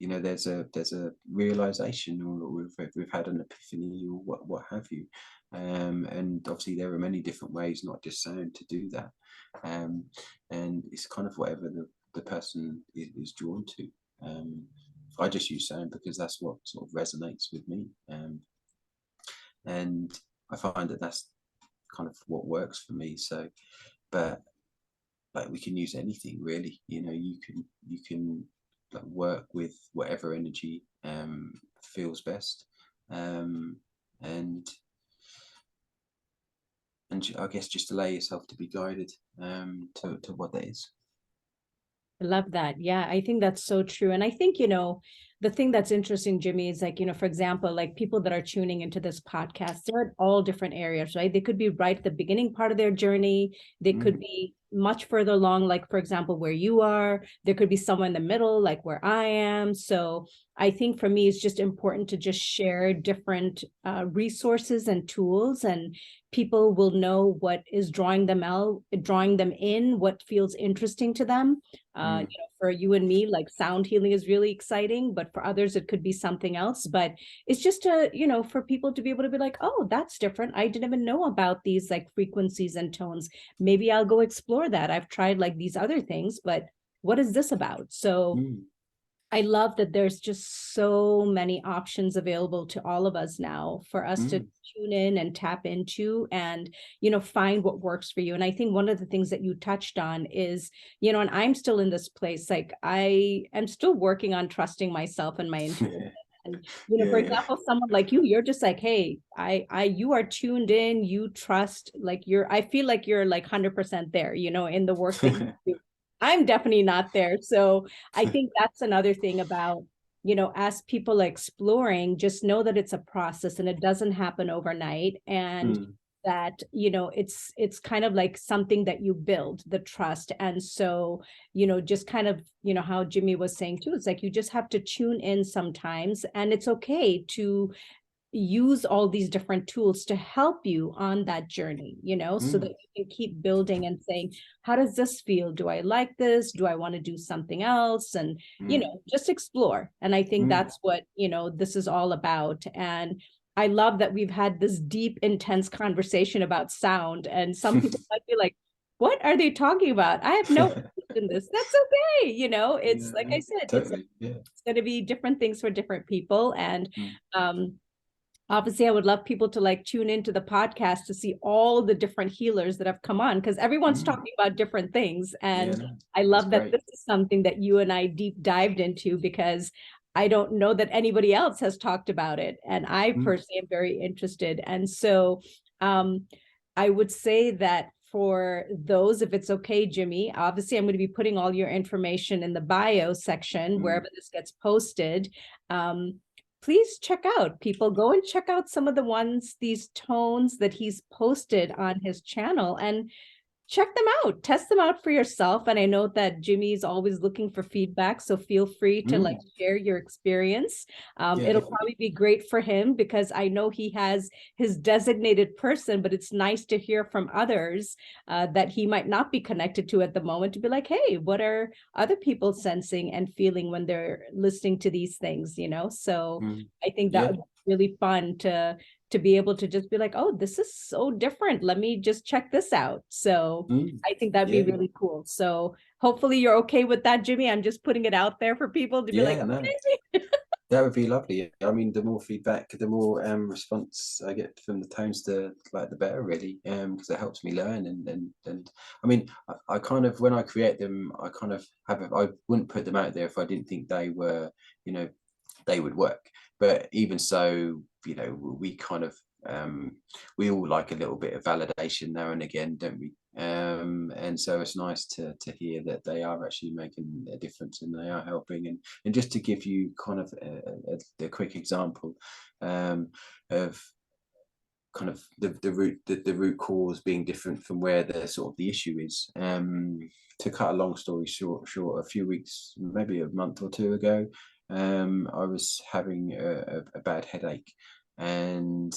there's a realization, or we've had an epiphany, or what have you, and obviously there are many different ways, not just sound, to do that, and it's kind of whatever the person is drawn to. I just use sound because that's what sort of resonates with me, and I find that that's kind of what works for me. So, but like, we can use anything really. You can like work with whatever energy feels best, and I guess just allow yourself to be guided to what that is. I love that. Yeah, I think that's so true. And I think, the thing that's interesting, Jimmie, is like, for example, like people that are tuning into this podcast, they're at all different areas, right? They could be right at the beginning part of their journey. They could be much further along, like, for example, where you are. There could be someone in the middle, like where I am. So I think for me, it's just important to just share different resources and tools, and people will know what is drawing them out, drawing them in, what feels interesting to them. For you and me, like sound healing is really exciting, but for others, it could be something else. But it's just for people to be able to be like, oh, that's different. I didn't even know about these like frequencies and tones. Maybe I'll go explore that. I've tried like these other things, but what is this about? So I love that there's just so many options available to all of us now for us to tune in and tap into, and, find what works for you. And I think one of the things that you touched on is, and I'm still in this place, like I am still working on trusting myself and my intuition. And, for example, someone like you're just like, hey, you are tuned in, you trust, like I feel like you're like 100% there, in the work that you do. I'm definitely not there. So I think that's another thing about, as people are exploring, just know that it's a process and it doesn't happen overnight. And that, it's kind of like something that you build, the trust. And so, just kind of, how Jimmie was saying too, it's like you just have to tune in sometimes, and it's okay to use all these different tools to help you on that journey, so that you can keep building and saying, how does this feel? Do I like this? Do I want to do something else? And, just explore. And I think that's what, this is all about. And I love that we've had this deep, intense conversation about sound. And some people might be like, what are they talking about? I have no interest in this. That's okay. It's like I said, Totally. it's going to be different things for different people. And, obviously, I would love people to like tune into the podcast to see all the different healers that have come on, because everyone's talking about different things. And I love that this is something that you and I deep dived into, because I don't know that anybody else has talked about it. And I personally am very interested. And so I would say that for those, if it's okay, Jimmie, obviously I'm going to be putting all your information in the bio section, wherever this gets posted. Please check out, people, go and check out some of these tones that he's posted on his channel, and check them out, test them out for yourself. And I know that Jimmie's always looking for feedback, so feel free to like share your experience. It'll probably be great for him, because I know he has his designated person, but it's nice to hear from others that he might not be connected to at the moment, to be like, hey, what are other people sensing and feeling when they're listening to these things, So I think that would be really fun to be able to just be like, oh, this is so different. Let me just check this out. So I think that'd be really cool. So Hopefully you're okay with that, Jimmie. I'm just putting it out there for people to be like, Yeah, no, okay. that would be lovely. I mean, the more feedback, the more response I get from the tones, the better, really. Because it helps me learn, and I mean, I kind of, when I create them, I kind of I wouldn't put them out there if I didn't think they were, you know, they would work. But even so, you know, we kind of we all like a little bit of validation now and again, don't we? And so it's nice to hear that they are actually making a difference and they are helping. And just to give you kind of a quick example of kind of the root cause being different from where the sort of the issue is. To cut a long story short, a few weeks, maybe a month or two ago, I was having a bad headache, and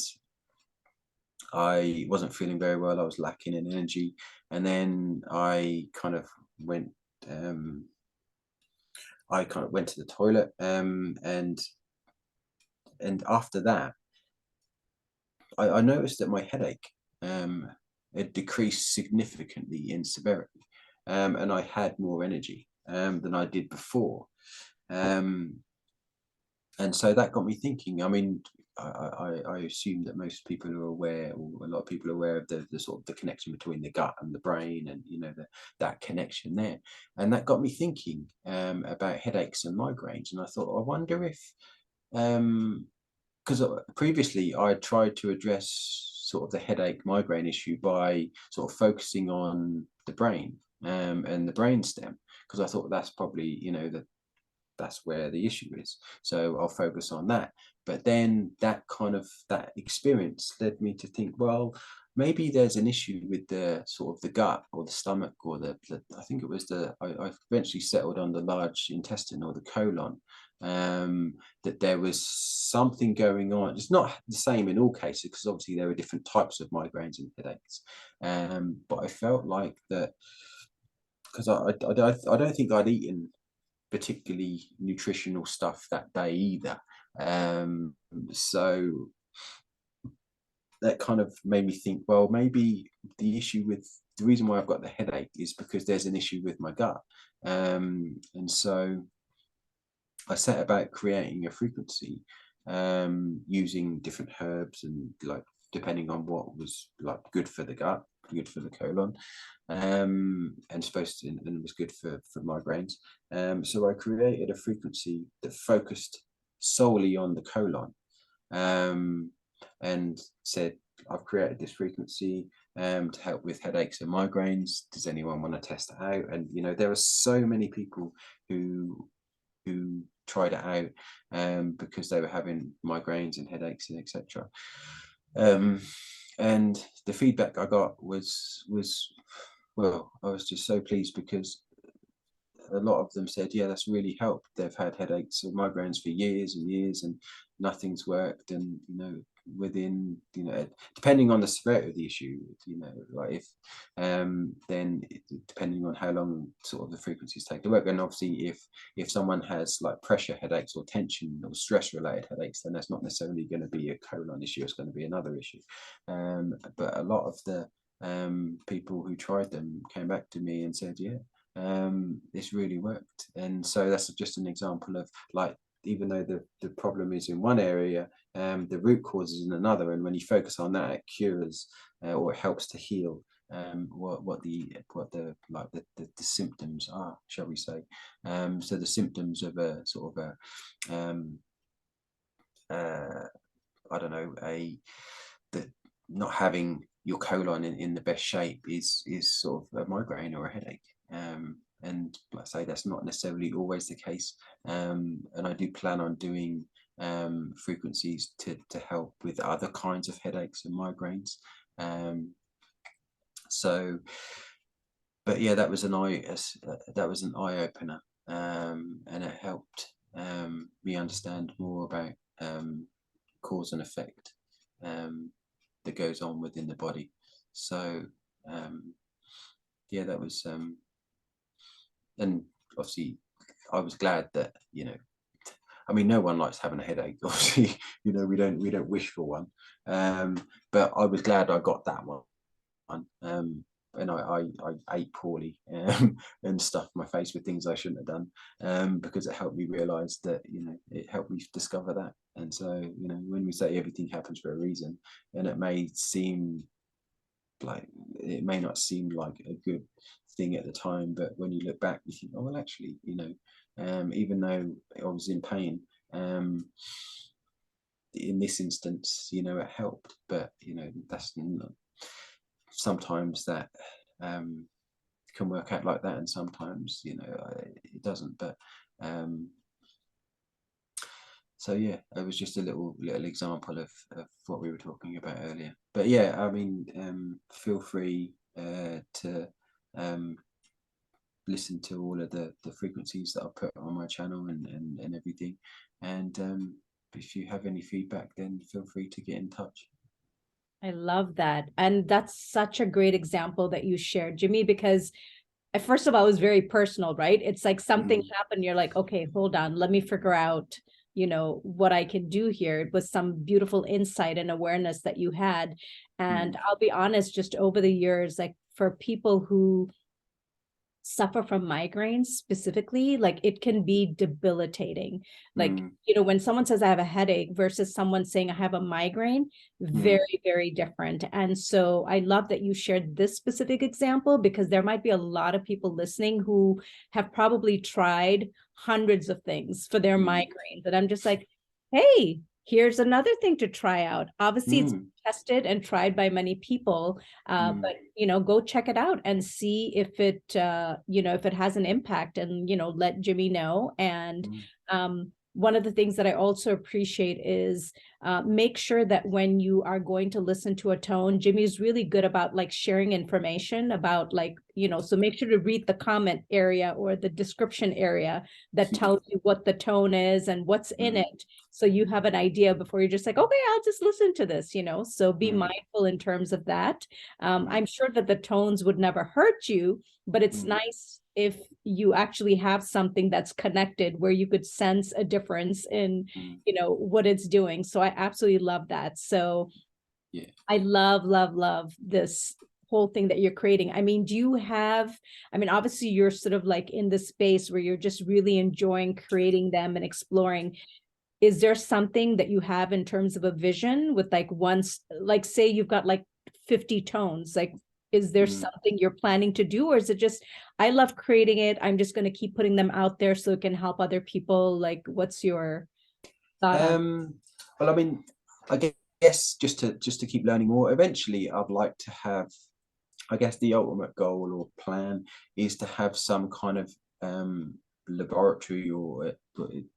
I wasn't feeling very well. I was lacking in energy, and then um, I kind of went to the toilet, and after that, I noticed that my headache had decreased significantly in severity, and I had more energy than I did before. Um, and so that got me thinking. I mean, I assume that most people are aware, or a lot of people are aware of the sort of the connection between the gut and the brain, and you know that connection there. And that got me thinking about headaches and migraines. And I thought, I wonder if because previously I tried to address sort of the headache migraine issue by sort of focusing on the brain and the brain stem, because I thought that's probably, you know, that's where the issue is. So I'll focus on that. But then that experience led me to think, well, maybe there's an issue with the sort of the gut or the stomach or the I think it was I eventually settled on the large intestine or the colon. That there was something going on. It's not the same in all cases, because obviously there are different types of migraines and headaches. But I felt like that because I don't think I'd eaten particularly nutritional stuff that day either. So that kind of made me think, well, maybe the reason why I've got the headache is because there's an issue with my gut. And so I set about creating a frequency using different herbs and like depending on what was like good for the gut, good for the colon, and supposed to, and was good for migraines. So I created a frequency that focused solely on the colon, and said, I've created this frequency to help with headaches and migraines. Does anyone want to test it out? And you know, there are so many people who tried it out because they were having migraines and headaches and etc. And the feedback I got was well, I was just so pleased because a lot of them said, yeah, that's really helped. They've had headaches or migraines for years and years and nothing's worked. And, you know, within, you know, depending on the severity of the issue, you know, like if, then depending on how long sort of the frequencies take to work. And obviously if someone has like pressure headaches or tension or stress related headaches, then that's not necessarily going to be a colon issue. It's going to be another issue. But a lot of the people who tried them came back to me and said, yeah, it's really worked. And so that's just an example of like, even though the problem is in one area, the root cause is in another, and when you focus on that, it cures or it helps to heal what the symptoms are, shall we say. So the symptoms of a sort of a I don't know, the not having your colon in the best shape is sort of a migraine or a headache. And like I say, that's not necessarily always the case. And I do plan on doing frequencies to help with other kinds of headaches and migraines. So, but yeah, that was an eye opener, and it helped me understand more about cause and effect that goes on within the body. So yeah, that was and obviously I was glad that, you know, I mean, no one likes having a headache, obviously. You know, we don't wish for one, but I was glad I got that one. and I ate poorly, and stuffed my face with things I shouldn't have done, because it helped me realize that, it helped me discover that. And so, when we say everything happens for a reason, and it may not seem like a good thing at the time, but when you look back, you think, oh well, actually, even though I was in pain, in this instance, it helped. But that's not, sometimes that can work out like that, and sometimes it doesn't. But so yeah, it was just a little example of what we were talking about earlier. But yeah, I mean, feel free to listen to all of the frequencies that I put on my channel, and everything. And if you have any feedback, then feel free to get in touch. I love that. And that's such a great example that you shared, Jimmie, because first of all, it was very personal, right? It's like something happened. You're like, okay, hold on, let me figure out, what I can do here. It was some beautiful insight and awareness that you had. And I'll be honest, just over the years, like for people who suffer from migraines specifically, like it can be debilitating. Like, when someone says I have a headache versus someone saying I have a migraine, very, very different. And so I love that you shared this specific example, because there might be a lot of people listening who have probably tried hundreds of things for their migraines. And I'm just like, hey, here's another thing to try out. Obviously, it's tested and tried by many people, but go check it out and see if it if it has an impact, and let Jimmie know. And one of the things that I also appreciate is make sure that when you are going to listen to a tone, Jimmie is really good about like sharing information about so make sure to read the comment area or the description area that tells you what the tone is and what's in it. So you have an idea before you're just like, okay, I'll just listen to this, so be mindful in terms of that. I'm sure that the tones would never hurt you, but it's nice if you actually have something that's connected where you could sense a difference in, what it's doing. So I absolutely love that. So yeah, I love this whole thing that you're creating. I mean, obviously you're sort of like in the space where you're just really enjoying creating them and exploring. Is there something that you have in terms of a vision with say you've got like 50 tones, like, is there something you're planning to do? Or is it just, I love creating it, I'm just going to keep putting them out there so it can help other people? Like, what's your thought on? Well, I mean, I guess just to keep learning more, eventually I'd like to have, I guess the ultimate goal or plan is to have some kind of laboratory or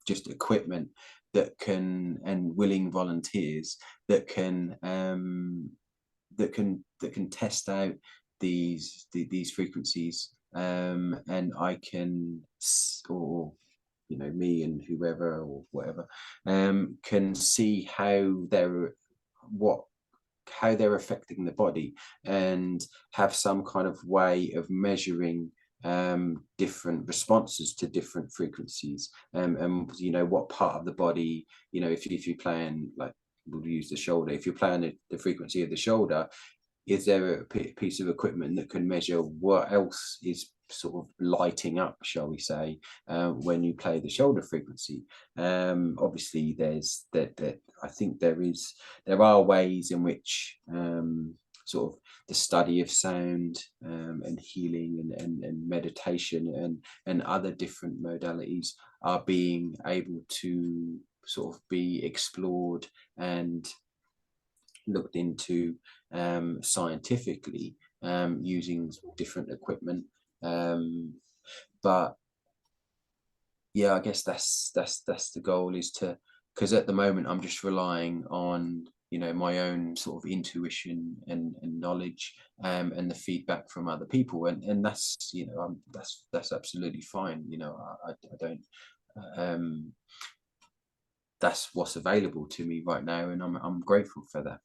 just equipment that can, and willing volunteers that can test out these frequencies, and I can, or me and whoever or whatever, can see how they're affecting the body, and have some kind of way of measuring different responses to different frequencies, and what part of the body, if you're playing, like, we'll use the shoulder, if you're playing the frequency of the shoulder, is there a piece of equipment that can measure what else is sort of lighting up, shall we say, when you play the shoulder frequency? Obviously there's that I think there are ways in which sort of the study of sound, and healing, and meditation, and other different modalities are being able to sort of be explored and looked into scientifically, using different equipment. But yeah, I guess that's the goal, is to, because at the moment I'm just relying on my own sort of intuition and knowledge, and the feedback from other people, and that's that's absolutely fine. I don't that's what's available to me right now, and I'm grateful for that.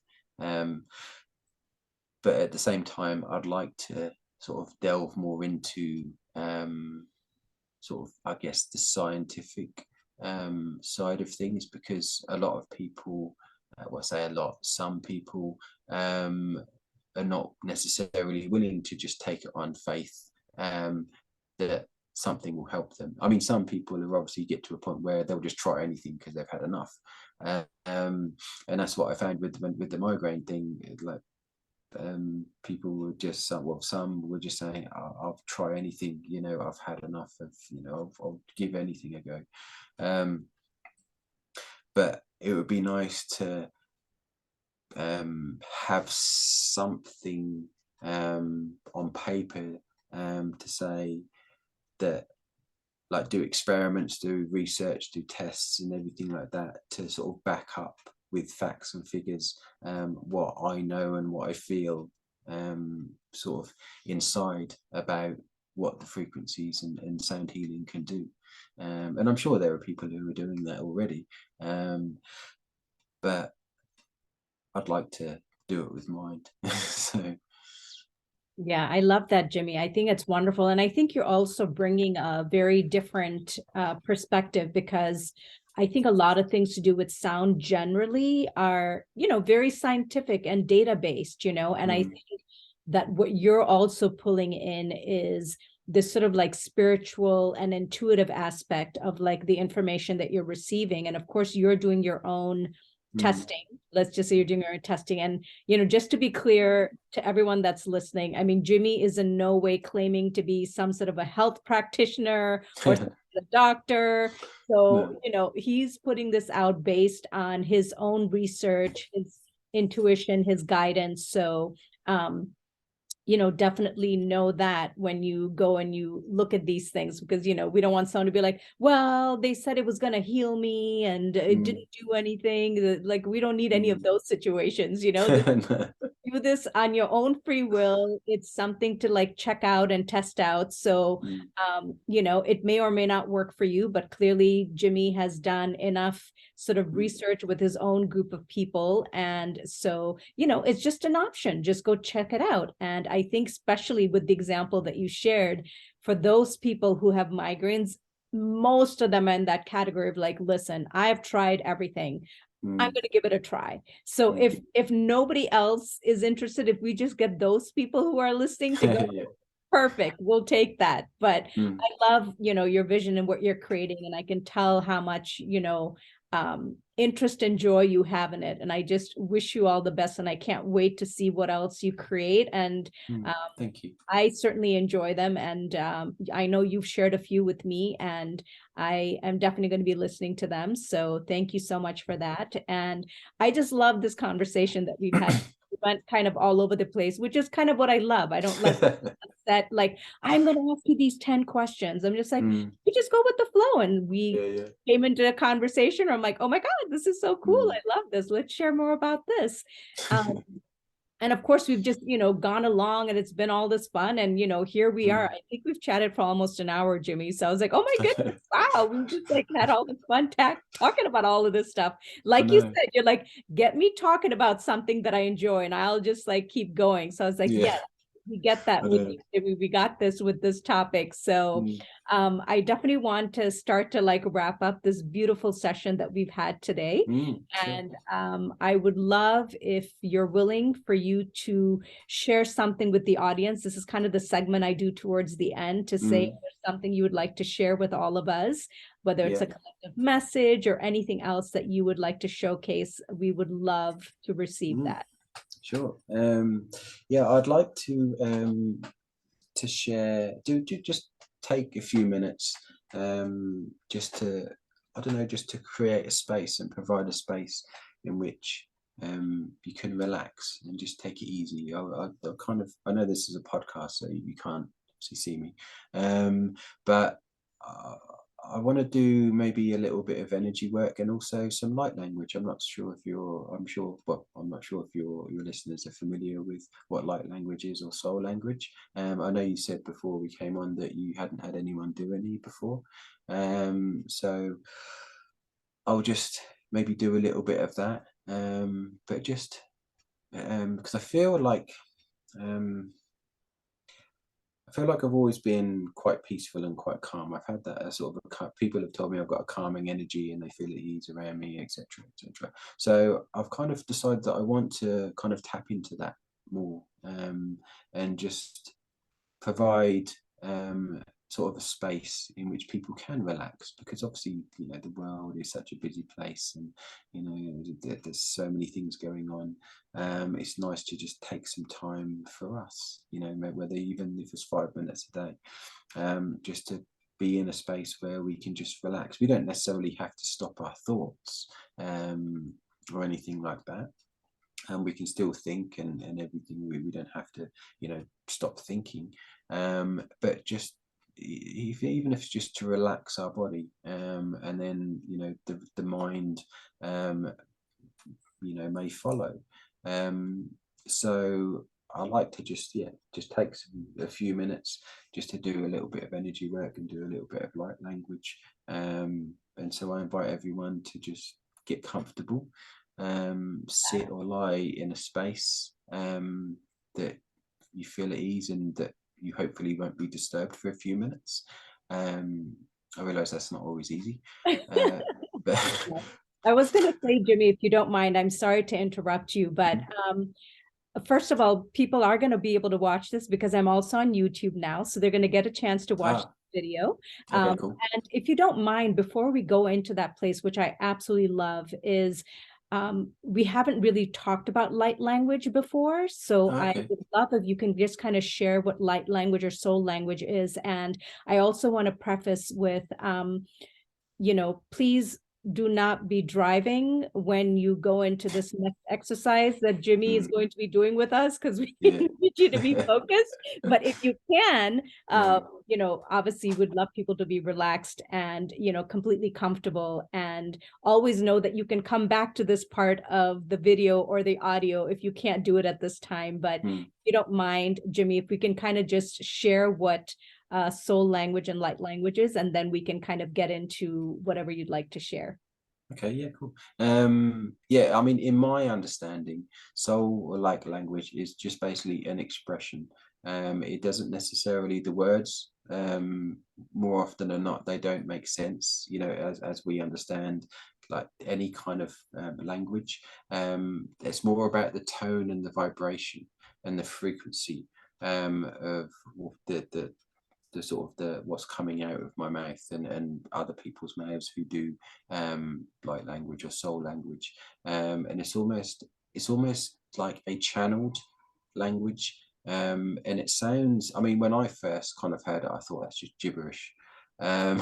But at the same time, I'd like to sort of delve more into sort of, I guess, the scientific side of things, because a lot of people, well, I say a lot, some people are not necessarily willing to just take it on faith that something will help them. I mean, some people are obviously get to a point where they'll just try anything because they've had enough, and that's what I found with the migraine thing. Like people were just some were just saying, I'll try anything, you know, I've had enough of, you know, I'll give anything a go. But it would be nice to have something on paper to say that, like, do experiments, do research, do tests and everything like that to sort of back up with facts and figures what I know and what I feel sort of inside about what the frequencies and sound healing can do. And I'm sure there are people who are doing that already, but I'd like to do it with mind. So Yeah, I love that, Jimmie. I think it's wonderful. And I think you're also bringing a very different perspective, because I think a lot of things to do with sound generally are, you know, very scientific and data based, you know, and I think that what you're also pulling in is this sort of like spiritual and intuitive aspect of like the information that you're receiving. And of course, you're doing your own testing. Let's just say you're doing your own testing. And, you know, just to be clear to everyone that's listening, I mean, Jimmie is in no way claiming to be some sort of a health practitioner or a doctor. So, you know, he's putting this out based on his own research, his intuition, his guidance. So, you know, definitely know that when you go and you look at these things, because, you know, we don't want someone to be like, well, they said it was going to heal me and it didn't do anything. Like, we don't need any of those situations, you know. Do this on your own free will. It's something to like check out and test out. So, you know, it may or may not work for you, but clearly Jimmie has done enough sort of research with his own group of people. And so, you know, it's just an option. Just go check it out. And I think especially with the example that you shared, for those people who have migraines, most of them are in that category of like, listen, I've tried everything. I'm going to give it a try. So if nobody else is interested, if we just get those people who are listening to go, perfect, we'll take that. But I love, you know, your vision and what you're creating, and I can tell how much, you know, interest and joy you have in it. And I just wish you all the best, and I can't wait to see what else you create. And thank you. I certainly enjoy them. And I know you've shared a few with me, and I am definitely going to be listening to them. So thank you so much for that. And I just love this conversation that we've had. We went kind of all over the place, which is kind of what I love. I don't like that, like, I'm going to ask you these 10 questions. I'm just like, we just go with the flow. And we came into a conversation where I'm like, oh my God, this is so cool. I love this. Let's share more about this. And of course, we've just, you know, gone along, and it's been all this fun. And, you know, here we are. I think we've chatted for almost an hour, Jimmie. So I was like, oh my goodness, wow, we just like had all this fun talking about all of this stuff. Like you said, you're like, get me talking about something that I enjoy, and I'll just like keep going. So I was like, yeah, we get that. We got this with this topic. So I definitely want to start to like wrap up this beautiful session that we've had today. And I would love if you're willing for you to share something with the audience. This is kind of the segment I do towards the end to say if there's something you would like to share with all of us, whether it's a collective message or anything else that you would like to showcase. We would love to receive that. Sure. Yeah, I'd like to share, just take a few minutes just to, I don't know, just to create a space and provide a space in which you can relax and just take it easy. I know this is a podcast, so you can't obviously see me, but I want to do maybe a little bit of energy work and also some light language. I'm not sure if your listeners are familiar with what light language is or soul language. I know you said before we came on that you hadn't had anyone do any before. So I'll just maybe do a little bit of that. But just because I feel like I've always been quite peaceful and quite calm. I've had that sort of people have told me I've got a calming energy and they feel at ease around me, etc., etc. So I've kind of decided that I want to kind of tap into that more, and just provide sort of a space in which people can relax, because obviously, you know, the world is such a busy place, and you know, there's so many things going on. It's nice to just take some time for us, you know, whether even if it's 5 minutes a day, just to be in a space where we can just relax. We don't necessarily have to stop our thoughts, or anything like that, and we can still think, and everything. We don't have to, you know, stop thinking, but just even if it's just to relax our body, and then, you know, the mind, you know, may follow. So I like to just, yeah, just take a few minutes just to do a little bit of energy work and do a little bit of light language. And so I invite everyone to just get comfortable, sit or lie in a space that you feel at ease, and that you hopefully won't be disturbed for a few minutes. I realize that's not always easy, but I was going to say, Jimmie, if you don't mind, I'm sorry to interrupt you, but first of all, people are going to be able to watch this because I'm also on YouTube now. So they're going to get a chance to watch the video. Okay, cool. And if you don't mind, before we go into that place, which I absolutely love, is we haven't really talked about light language before. So I would love if you can just kind of share what light language or soul language is. And I also want to preface with, you know, please do not be driving when you go into this next exercise that Jimmie is going to be doing with us, because we need you to be focused. But if you can, you know, obviously would love people to be relaxed and, you know, completely comfortable, and always know that you can come back to this part of the video or the audio if you can't do it at this time. But if you don't mind, Jimmie, if we can kind of just share what soul language and light languages, and then we can kind of get into whatever you'd like to share. Okay, yeah, cool. Yeah, I mean, in my understanding, soul or light language is just basically an expression. It doesn't necessarily, the words, more often than not, they don't make sense, you know, as we understand, like any kind of language. It's more about the tone and the vibration and the frequency, of the sort of the what's coming out of my mouth, and other people's mouths who do light language or soul language, and it's almost like a channeled language, and it sounds, I mean, when I first kind of heard it, I thought that's just gibberish, and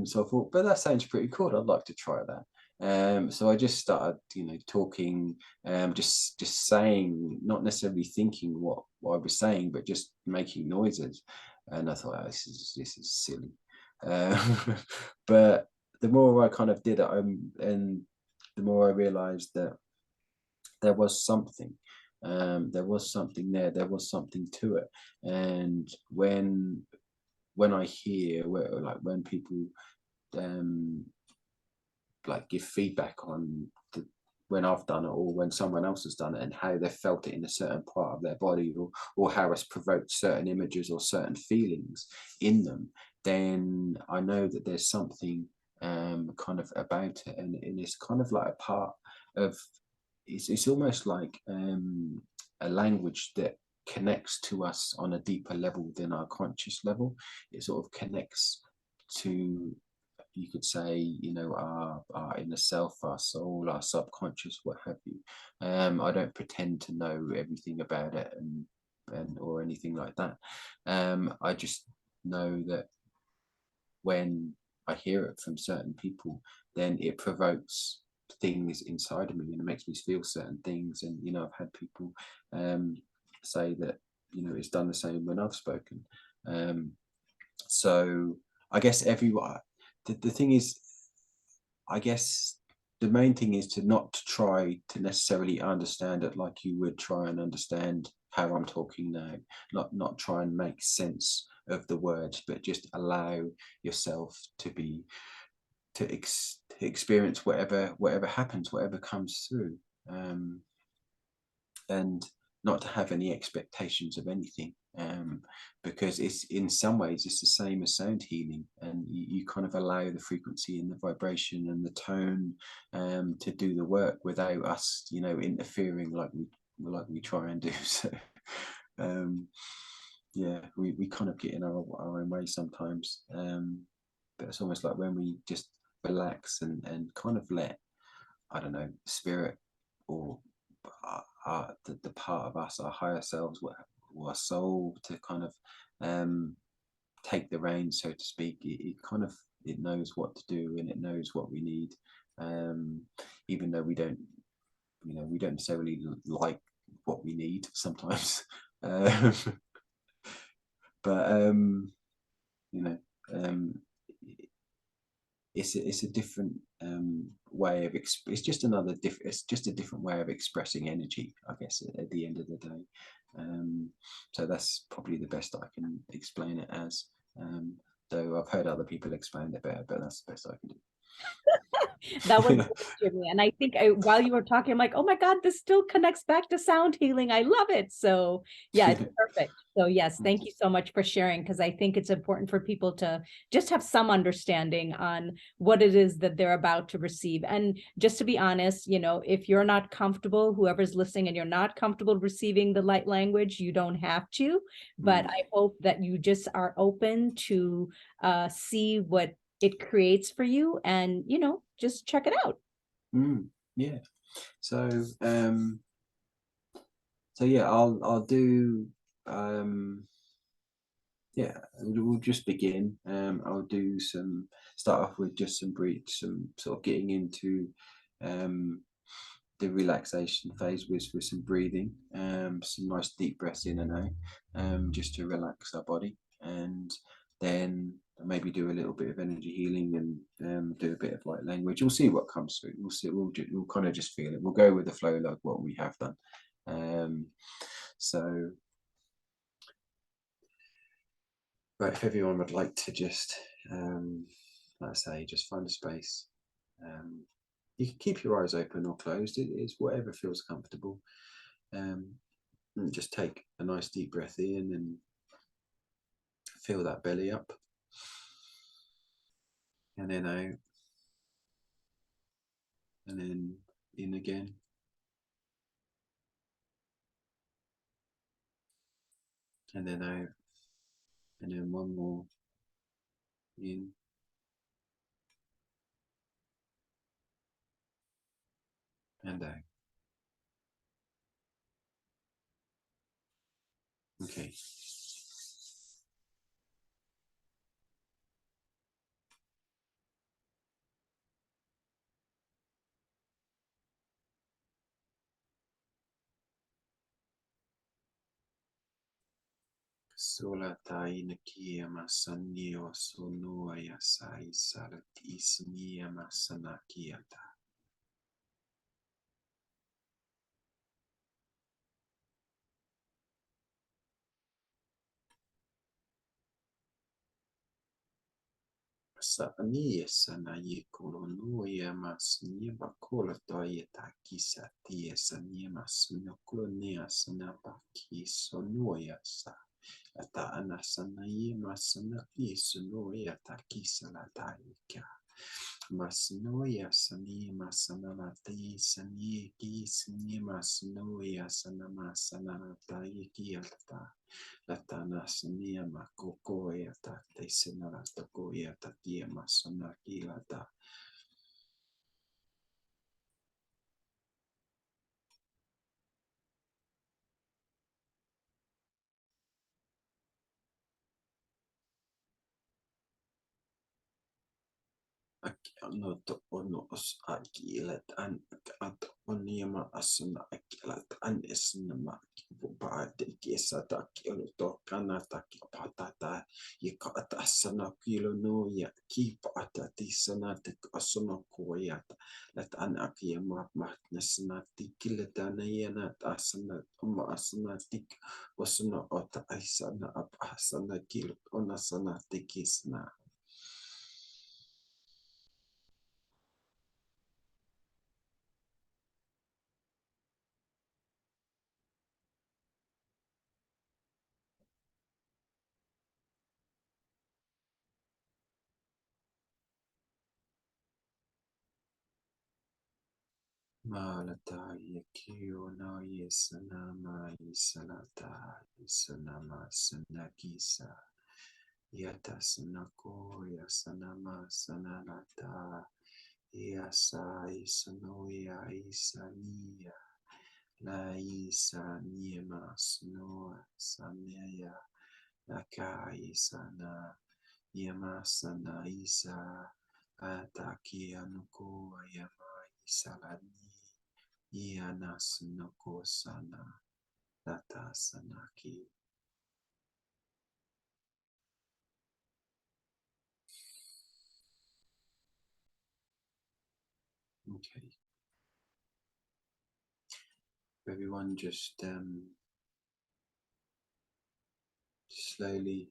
so I thought, but that sounds pretty cool, I'd like to try that. So I just started, you know, talking, just saying, not necessarily thinking what I was saying, but just making noises. And I thought, oh, this is silly. But the more I kind of did it, and the more I realized that there was something. There was something there. There was something to it. And when I hear, like when people like give feedback on when I've done it, or when someone else has done it, and how they felt it in a certain part of their body, or how it's provoked certain images or certain feelings in them, then I know that there's something kind of about it, and it's kind of like a part of, it's almost like a language that connects to us on a deeper level than our conscious level. It sort of connects to, you could say, you know, our inner self, our soul, our subconscious, what have you. I don't pretend to know everything about it, and or anything like that. I just know that when I hear it from certain people, then it provokes things inside of me, and it makes me feel certain things. And you know, I've had people say that, you know, it's done the same when I've spoken. So I guess everyone, the thing is, I guess the main thing is to not try to necessarily understand it like you would try and understand how I'm talking now. Not try and make sense of the words, but just allow yourself to be, to experience whatever happens, whatever comes through, and not to have any expectations of anything. um, because it's in some ways it's the same as sound healing, and you kind of allow the frequency and the vibration and the tone to do the work without us, interfering like we try and do. So yeah, we kind of get in our own way sometimes, but it's almost like when we just relax and kind of let, I don't know, spirit or the part of us, our higher selves, or our soul, to kind of take the reins, so to speak. It kind of, it knows what to do, and it knows what we need, even though we don't necessarily like what we need sometimes. um, but you know um, it's a different way of it's just it's just a different way of expressing energy, I guess, at the end of the day. So that's probably the best I can explain it as, though I've heard other people explain it better, but that's the best I can do. That was great, Jimmy. And I think while you were talking, I'm like, oh my God, this still connects back to sound healing. I love it. So yeah, it's perfect. So yes, thank you so much for sharing, because I think it's important for people to just have some understanding on what it is that they're about to receive. And just to be honest, if you're not comfortable, whoever's listening, and you're not comfortable receiving the light language, you don't have to. But I hope that you just are open to see what it creates for you, and just check it out. Yeah. So yeah, I'll do yeah, we'll just begin. I'll do start off with just some sort of getting into the relaxation phase with some breathing, some nice deep breaths in and out, just to relax our body, and then maybe do a little bit of energy healing, and do a bit of light language. We'll see what comes through. We'll see. We'll kind of just feel it. We'll go with the flow like what we have done. So, right, if everyone would like to just, like I say, just find a space. You can keep your eyes open or closed. It's whatever feels comfortable. And just take a nice deep breath in and fill that belly up. And then out. And then in again. And then out. And then one more in. And out. Okay. Sola taina kia masani o sonoa ya sai salati isnia masana kiata. Sa'ania sanaya kolonoya masnia bakola toya takisa tia sania masuna kolonia sana baki sonoya sa. Ata ana sanaya masana isonoya takisa la taika. Masnoya sani masana ti sani ki sani masnoya sana masana tai ki alta. Latana sania makoko ya tate senara toko ya tatia masona kilata. No to ono os akilat an at oniama asana akilat an esnama kibubaate kiesata kilo to kanata kipatata yikata asana kilo no ya kipata tisana te asana koyata let an akiyama matnesna tikiletana yana asana uma asana tik wasana ota asana ap asana kilo onasana tikisna. Malata Yakio no Yesanama Isanata Isanama Sanakisa Yata Sanako Yasanama Sananata Yasa Isanoya Isania La Isa Niema Snoa Samaya Naka Isana Yamasana Isa Ataki Anuko Yama Isalani Yanasunoko Sana Data Sanaki. Okay. Everyone just slowly,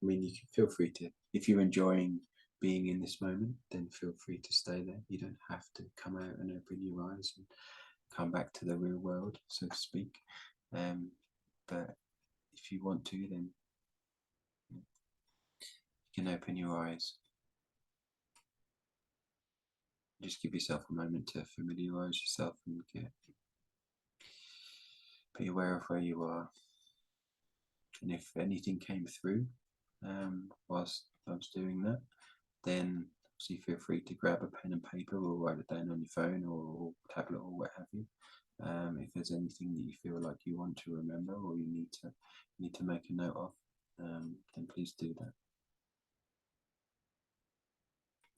I mean, you can feel free to, if you're enjoying being in this moment, then feel free to stay there. You don't have to come out and open your eyes and come back to the real world, so to speak. But if you want to, then you can open your eyes. Just give yourself a moment to familiarize yourself and be aware of where you are. And if anything came through whilst I was doing that, then obviously feel free to grab a pen and paper or write it down on your phone or tablet or what have you. If there's anything that you feel like you want to remember or you need to make a note of, then please do that.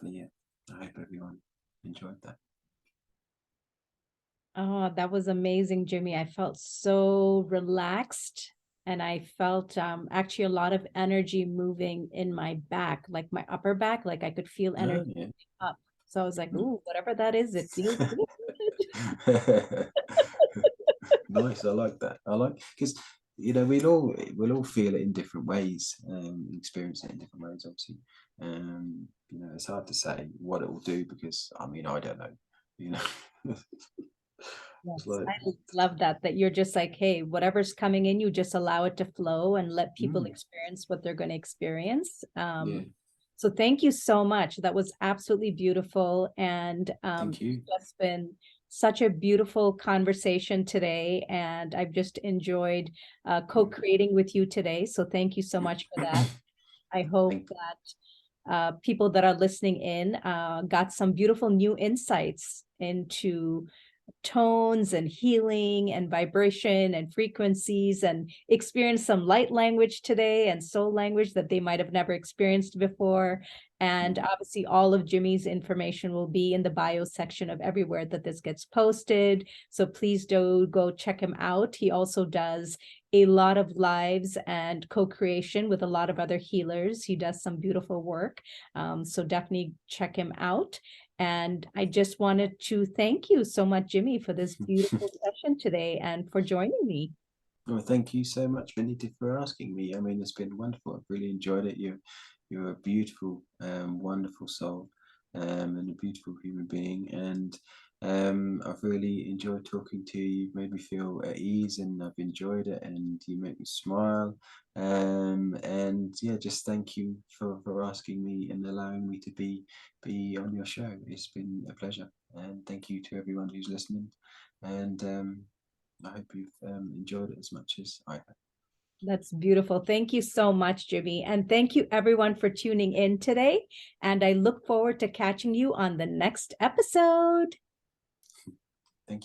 But yeah, I hope everyone enjoyed that. Oh, that was amazing, Jimmie. I felt so relaxed and I felt actually a lot of energy moving in my back, like my upper back, like I could feel energy Yeah. up. So I was like, ooh, whatever that is, it feels good. Nice, I like that. I like, because we'll all feel it in different ways, experience it in different ways. Obviously, it's hard to say what it will do because I mean I don't know. You know, it's Yes, like, I love that you're just like, hey, whatever's coming in, you just allow it to flow and let people experience what they're going to experience. yeah. So thank you so much. That was absolutely beautiful. And Thank you. it's just been such a beautiful conversation today. And I've just enjoyed co-creating with you today. So thank you so much for that. I hope that people that are listening in got some beautiful new insights into tones and healing and vibration and frequencies and experience some light language today and soul language that they might have never experienced before. And obviously all of Jimmie's information will be in the bio section of everywhere that this gets posted. So please do go check him out. He also does a lot of lives and co-creation with a lot of other healers. He does some beautiful work. So definitely check him out. And I just wanted to thank you so much, Jimmie, for this beautiful session today and for joining me. Well, thank you so much, Benita, for asking me. I mean, it's been wonderful. I've really enjoyed it. You're a beautiful, wonderful soul, and a beautiful human being. And I've really enjoyed talking to you. You've made me feel at ease, and I've enjoyed it. And you make me smile. And yeah, just thank you for asking me and allowing me to be on your show. It's been a pleasure. And thank you to everyone who's listening. And I hope you've enjoyed it as much as I have. That's beautiful. Thank you so much, Jimmie. And thank you everyone for tuning in today. And I look forward to catching you on the next episode.